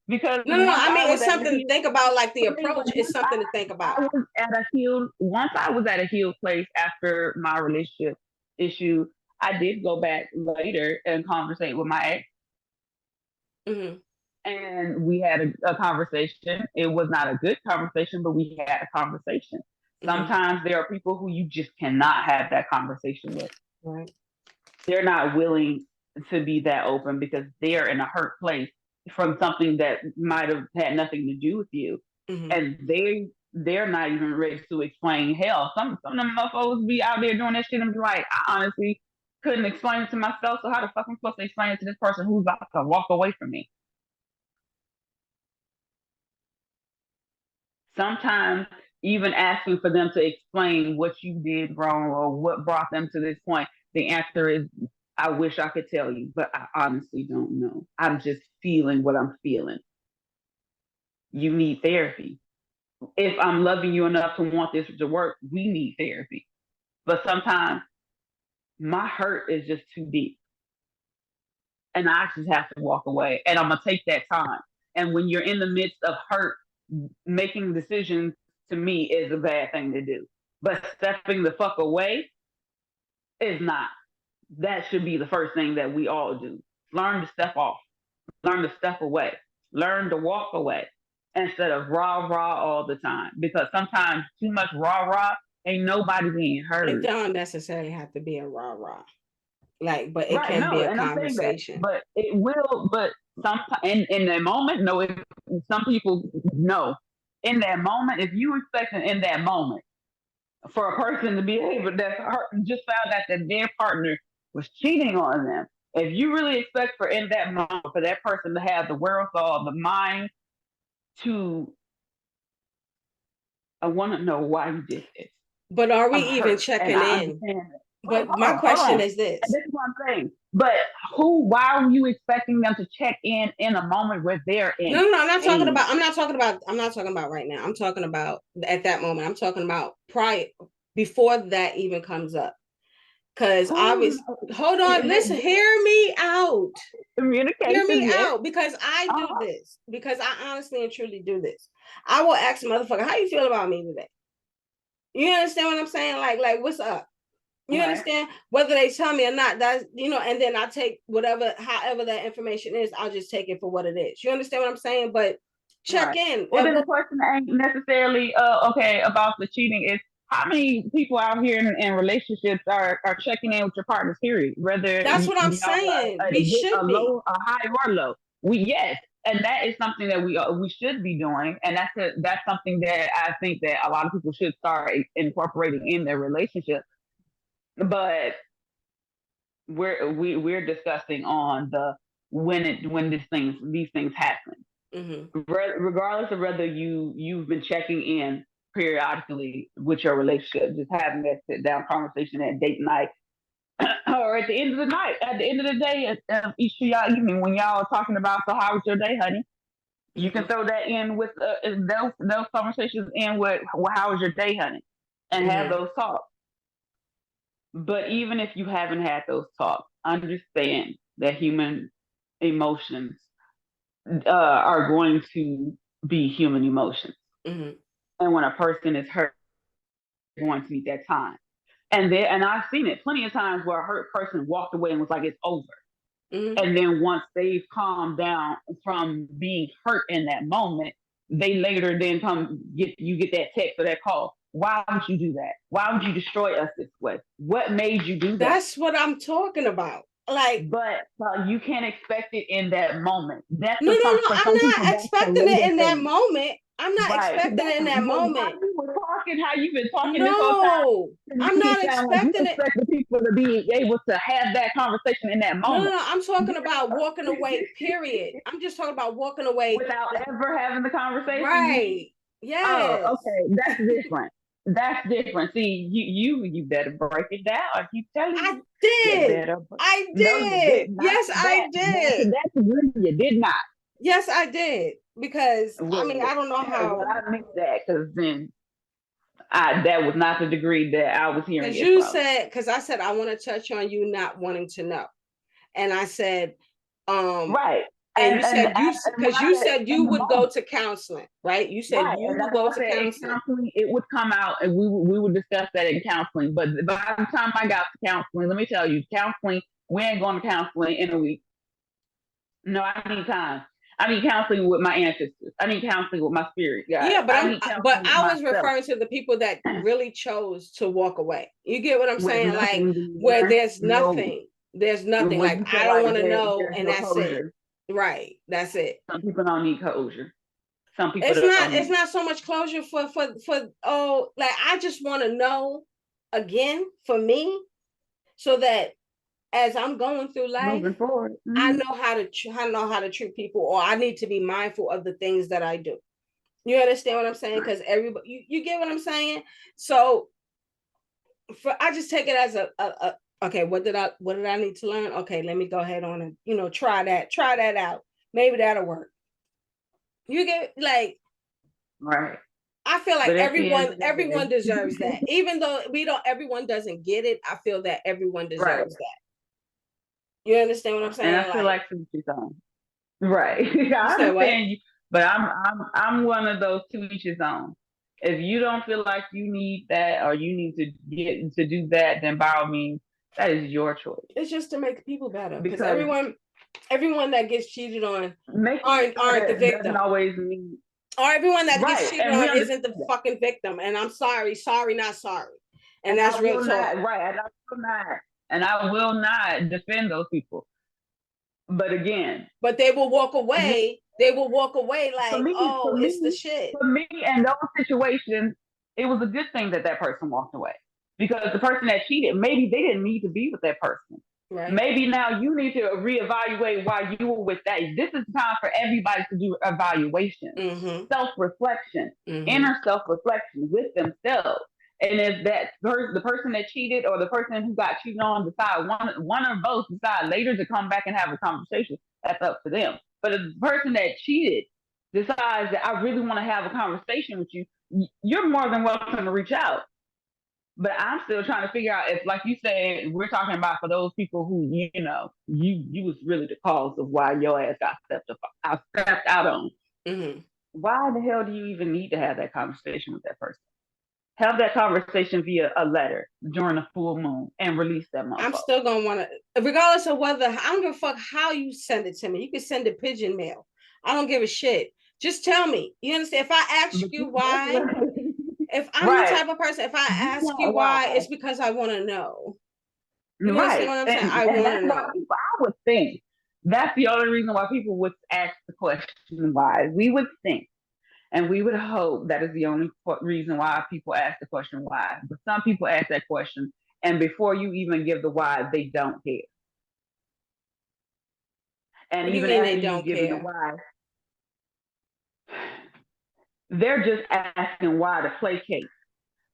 Because No. once I I mean, was it's at a something to healed think about. Like the for me, approach is something to think about. I was at a healed once I was at a healed place after my relationship issue, I did go back later and conversate with my ex, Mm-hmm. and we had a conversation. It was not a good conversation, but we had a conversation. Mm-hmm. Sometimes there are people who you just cannot have that conversation with. Right. They're not willing to be that open because they're in a hurt place from something that might have had nothing to do with you, Mm-hmm. and they're not even ready to explain. Hell, some of them motherfuckers be out there doing that shit and be like, I honestly couldn't explain it to myself, so how the fuck am I supposed to explain it to this person who's about to walk away from me? Sometimes even asking for them to explain what you did wrong or what brought them to this point, the answer is, I wish I could tell you, but I honestly don't know. I'm just feeling what I'm feeling. You need therapy. If I'm loving you enough to want this to work, we need therapy. But sometimes my hurt is just too deep and I just have to walk away and I'm going to take that time. And when you're in the midst of hurt, making decisions to me is a bad thing to do. But stepping the fuck away is not. That should be the first thing that we all do. Learn to step off, learn to step away, learn to walk away instead of rah rah all the time. Because sometimes too much rah rah ain't nobody being It heard. don't necessarily have to be a rah rah. Like, but it Right, can no, be a and I'm saying that, conversation. but it will, but sometimes in that moment, no, some people, no. In that moment, if you expect in that moment for a person to be able that just found out that their partner was cheating on them. If you really expect for in that moment for that person to have the wherewithal, the mind to, I want to know why you did this. But are we I'm even hurt, and checking I in? understand that. Wait, But my hold question on. is And this. this is what I'm saying. But who? Why are you expecting them to check in a moment where they're in No, I'm not talking pain? about. I'm not talking about right now. I'm talking about at that moment. I'm talking about prior, before that even comes up. Because I Who was. Hold on. Listen. knows? Hear me out. Hear Communication? me Yes. out. Because I do Uh-huh. this. Because I honestly and truly do this. I will ask a motherfucker, "How you feel about me today?" You understand what I'm saying? Like, what's up? You Right. understand? Whether they tell me or not, that's, and then I take whatever, however that information is, I'll just take it for what it is. You understand what I'm saying? But check Right. in. Well, then the question ain't necessarily okay about the cheating. Is how many people out here in relationships are checking in with your partners? Period. Whether That's what I'm y'all saying. are We a should be. low, a high, or low. We yes, and that is something that we should be doing, and that's something that I think that a lot of people should start incorporating in their relationship. But we're discussing on the when these things happen, Mm-hmm. regardless of whether you've been checking in periodically with your relationship, just having that sit down conversation at date night, or at the end of the night, at the end of the day, each of y'all evening when y'all are talking about, so how was your day, honey? You can Mm-hmm. throw that in with those conversations in with, well, how was your day, honey, and have Mm-hmm. those talks. But even if you haven't had those talks, understand that human emotions are going to be human emotions. Mm-hmm. And when a person is hurt, they're going to need that time. And I've seen it plenty of times where a hurt person walked away and was like, it's over. Mm-hmm. And then once they've calmed down from being hurt in that moment, they later then get that text or that call. Why would you do that? Why would you destroy us this way? What made you do that? That's what I'm talking about. Like, But you can't expect it in that moment. That's no, no, no. for I'm some people. not That's the expecting it later in that phase, moment. I'm not right? expecting it That's in that how moment. you were talking, how you've been talking this whole time. No, To I'm make it not sound like you expecting it. expect the people to be able to have that conversation in that No, no, moment no. I'm talking about walking away, period. I'm just talking about walking away. without ever having the conversation. You mean? Right. Oh, Yes. okay, that's different. That's different. See, you better break it down. I keep telling I you, you did. better. I No, you did. did not. Yes, I did. That's agree. You did not. Yes, I did. Because I mean, Well, I don't know well, how. I missed that because then that was not the degree that I was hearing Because it you from. said, because I said I want to touch on you not wanting to know. And I said, Right. and you And said you, and when because I you said said in you the would go moment, to counseling, right? You said right, you and would that's go what I to said in counseling. counseling, it would come out, and we would discuss that in counseling. But by the time I got to counseling, let me tell you, counseling, we ain't going to counseling in a week. No, I need time. I need counseling with my ancestors. I need counseling with my spirit guide. Yeah, but I need but counseling with I was myself. referring to the people that really chose to walk away. You get what I'm With saying? Like nothing where there, there's no, nothing, there's nothing. when Like you I feel don't like want to know, there's and no that's it. closure. Right, that's it. Some people don't need closure. Some people don't It's need. not so much closure for oh, like I just want to know again for me, so that as I'm going through life, Moving forward. I Mm-hmm. know how to treat people, or I need to be mindful of the things that I do. You understand what I'm saying? Right. Because everybody, you get what I'm saying. So for I just take it as a okay. What did I need to learn? Okay, let me go ahead on and try that out. Maybe that'll work. You get like Right. I feel like But at the end of everyone the deserves that. day, Even though we don't everyone doesn't get it, I feel that everyone right. deserves that. You understand what I'm And saying? I feel Like like to each his own. Right. you I said what? understand you, but I'm one of those to each his own. If you don't feel like you need that or you need to get to do that, then by all means, that is your choice. It's just to make people better. Because Because everyone that gets cheated on making it aren't the better doesn't victim. always mean Or everyone that gets right. cheated And we on isn't understand the that. fucking victim. And I'm sorry, not sorry. And And that's I real will talk. not, right, and I will not defend those people. But again, But they will walk you away. They will walk away for like, me, for oh, it's the me, shit. for me, in those situations, it was a good thing that that person walked away because the person that cheated, maybe they didn't need to be with that person. Right. Maybe now you need to reevaluate why you were with that. This is time for everybody to do evaluation, Mm-hmm. self reflection, Mm-hmm. inner self reflection with themselves. And if the person that cheated or the person who got cheated on decide one or both decide later to come back and have a conversation, that's up to them. But if the person that cheated decides that I really want to have a conversation with you, you're more than welcome to reach out. But I'm still trying to figure out if, like you said, we're talking about for those people who you was really the cause of why your ass got stepped out on. Mm-hmm. Why the hell do you even need to have that conversation with that person? Have that conversation via a letter during a full moon and release that I'm motherfucker. still gonna want to, regardless of whether I don't give a fuck how you send it to me. You can send it pigeon mail. I don't give a shit. Just tell me. You understand? If I ask But you you, why, if I'm the right. type of person, if I You ask you want why, why. it's because I want to know. You understand Right. what I'm saying? I And want to that's why know. people, I would think, that's the only reason why people would ask the question why. We would think and we would hope that is the only reason why people ask the question why. But some people ask that question, and before you even give the why, they don't care. And What do you even mean they after you've don't given the care? why, they're just asking why to placate.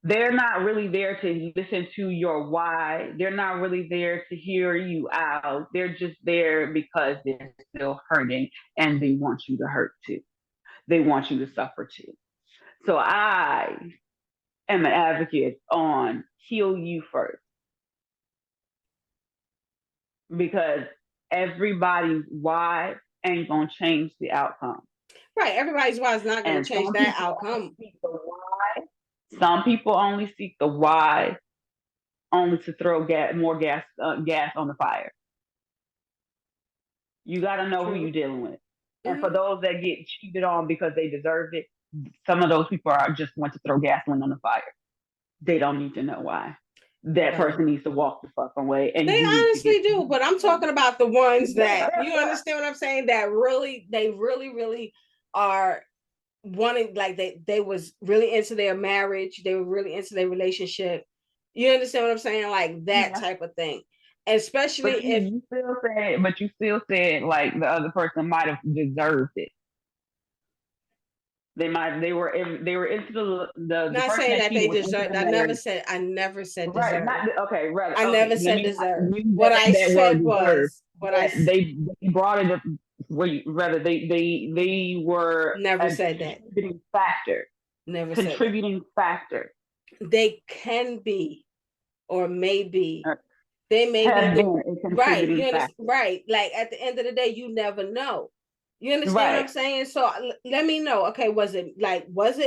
They're not really there to listen to your why. They're not really there to hear you out. They're just there because they're still hurting and they want you to hurt too. They want you to suffer too. So I am an advocate on heal you first because everybody's why ain't gonna change the outcome. Right. Everybody's why is not going to And change that outcome. some people only seek the why only to throw more gas on the fire. You got to know who you're True. dealing with. And for Mm-hmm. those that get cheated on because they deserved it, some of those people are just want to throw gasoline on the fire. They don't need to know why. That Well, person needs to walk the fuck away, and they you need to get. honestly do, but I'm talking about the ones that you understand what I'm saying. That really, they really are wanting, like they was really into their marriage. They were really into their relationship. You understand what I'm saying? Like that Yeah, type of thing. Especially but if you still said like the other person might have deserved it. They were into the not person saying that that cheated they was into deserve. the marriage. I never said Right. deserve. Not okay. Rather, I okay. never Let said me deserve. use What I that word said deserve. was what I That they brought it up. Rather, they were never a said that. Never said that. contributing factor. They can be or may be, They may be have the been a right. You contributing understand? factor. Right. Like at the end of the day, you never know. You understand what I'm Right, saying? So let me know. Okay, was it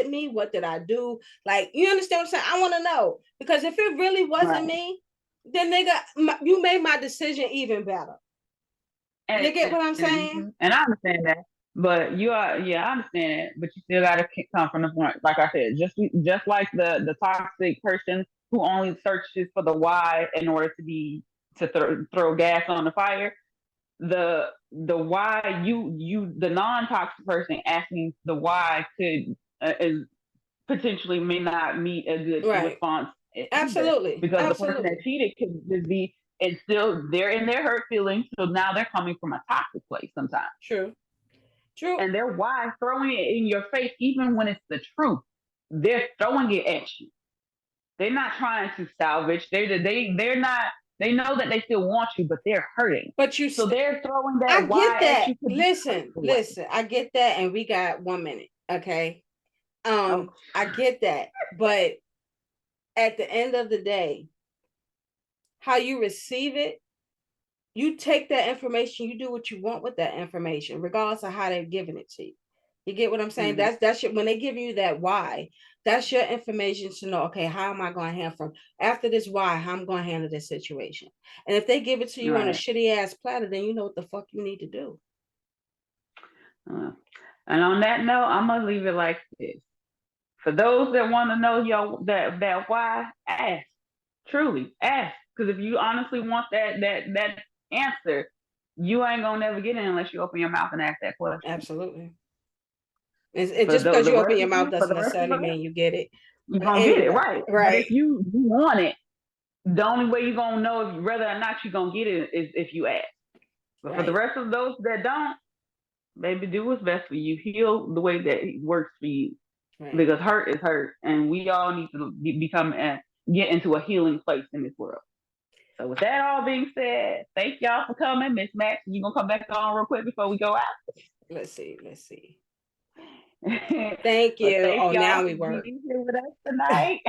me? What did I do? Like, you understand what I'm saying? I want to know because if it really wasn't right. me, then nigga, you made my decision even better. You get what I'm saying? And I understand that. But you are, yeah, I understand it. But you still got to come from the point, like I said, just like the toxic person who only searches for the why in order to be to throw gas on the fire. The why you the non toxic person asking the why could is potentially may not meet a good Right. response either, Absolutely. because the person that Absolutely. cheated could just be, and still they're in their hurt feelings, so now they're coming from a toxic place sometimes, True. True. and they're why throwing it in your face even when it's the truth. They're throwing it at you. They're not trying to salvage. They're not. They know that they still want you, but they're hurting. But So they're throwing I that get why at that. you to be hurt Listen, away. listen. I get that, and we got 1 minute. Okay. Oh, I get that, but at the end of the day, how you receive it, you take that information, you do what you want with that information, regardless of how they're giving it to you. You get what I'm saying? mm-hmm. That's your, when they give you that why, that's your information to know, okay, how am I going to handle from after this why, how I'm going to handle this situation. And if they give it to you on a Right. shitty ass platter, then you know what the fuck you need to do. Uh, and on that note, I'm gonna leave it like this. For those that want to know that why, ask. Truly, ask. Because if you honestly want that answer, you ain't gonna never get it unless you open your mouth and ask that question. Absolutely. It's For just because the you open rest your of mouth you, for doesn't the rest of necessarily us, mean you get it. you're But gonna get it anyway, right. But if right, you want it, the only way you're gonna know if whether or not you're gonna get it is if you ask. But for the right, rest of those that don't, baby, do what's best for you. Heal the way that it works for you. right. Because hurt is hurt, and we all need to become and get into a healing place in this world. So, with that all being said, thank y'all for coming, Miss Max. You gonna come back on real quick before we go out? Let's see. Let's see. Thank But you. thank Oh, y'all now we for work. being here with us tonight.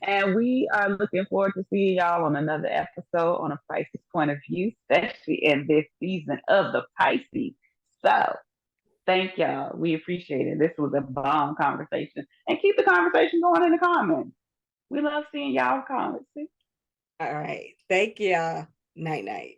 And we are looking forward to seeing y'all on another episode on a Pisces point of view, especially in this season of the Pisces. So, thank y'all. We appreciate it. This was a bomb conversation. And keep the conversation going in the comments. We love seeing y'all comments. All right. Thank you. Night night.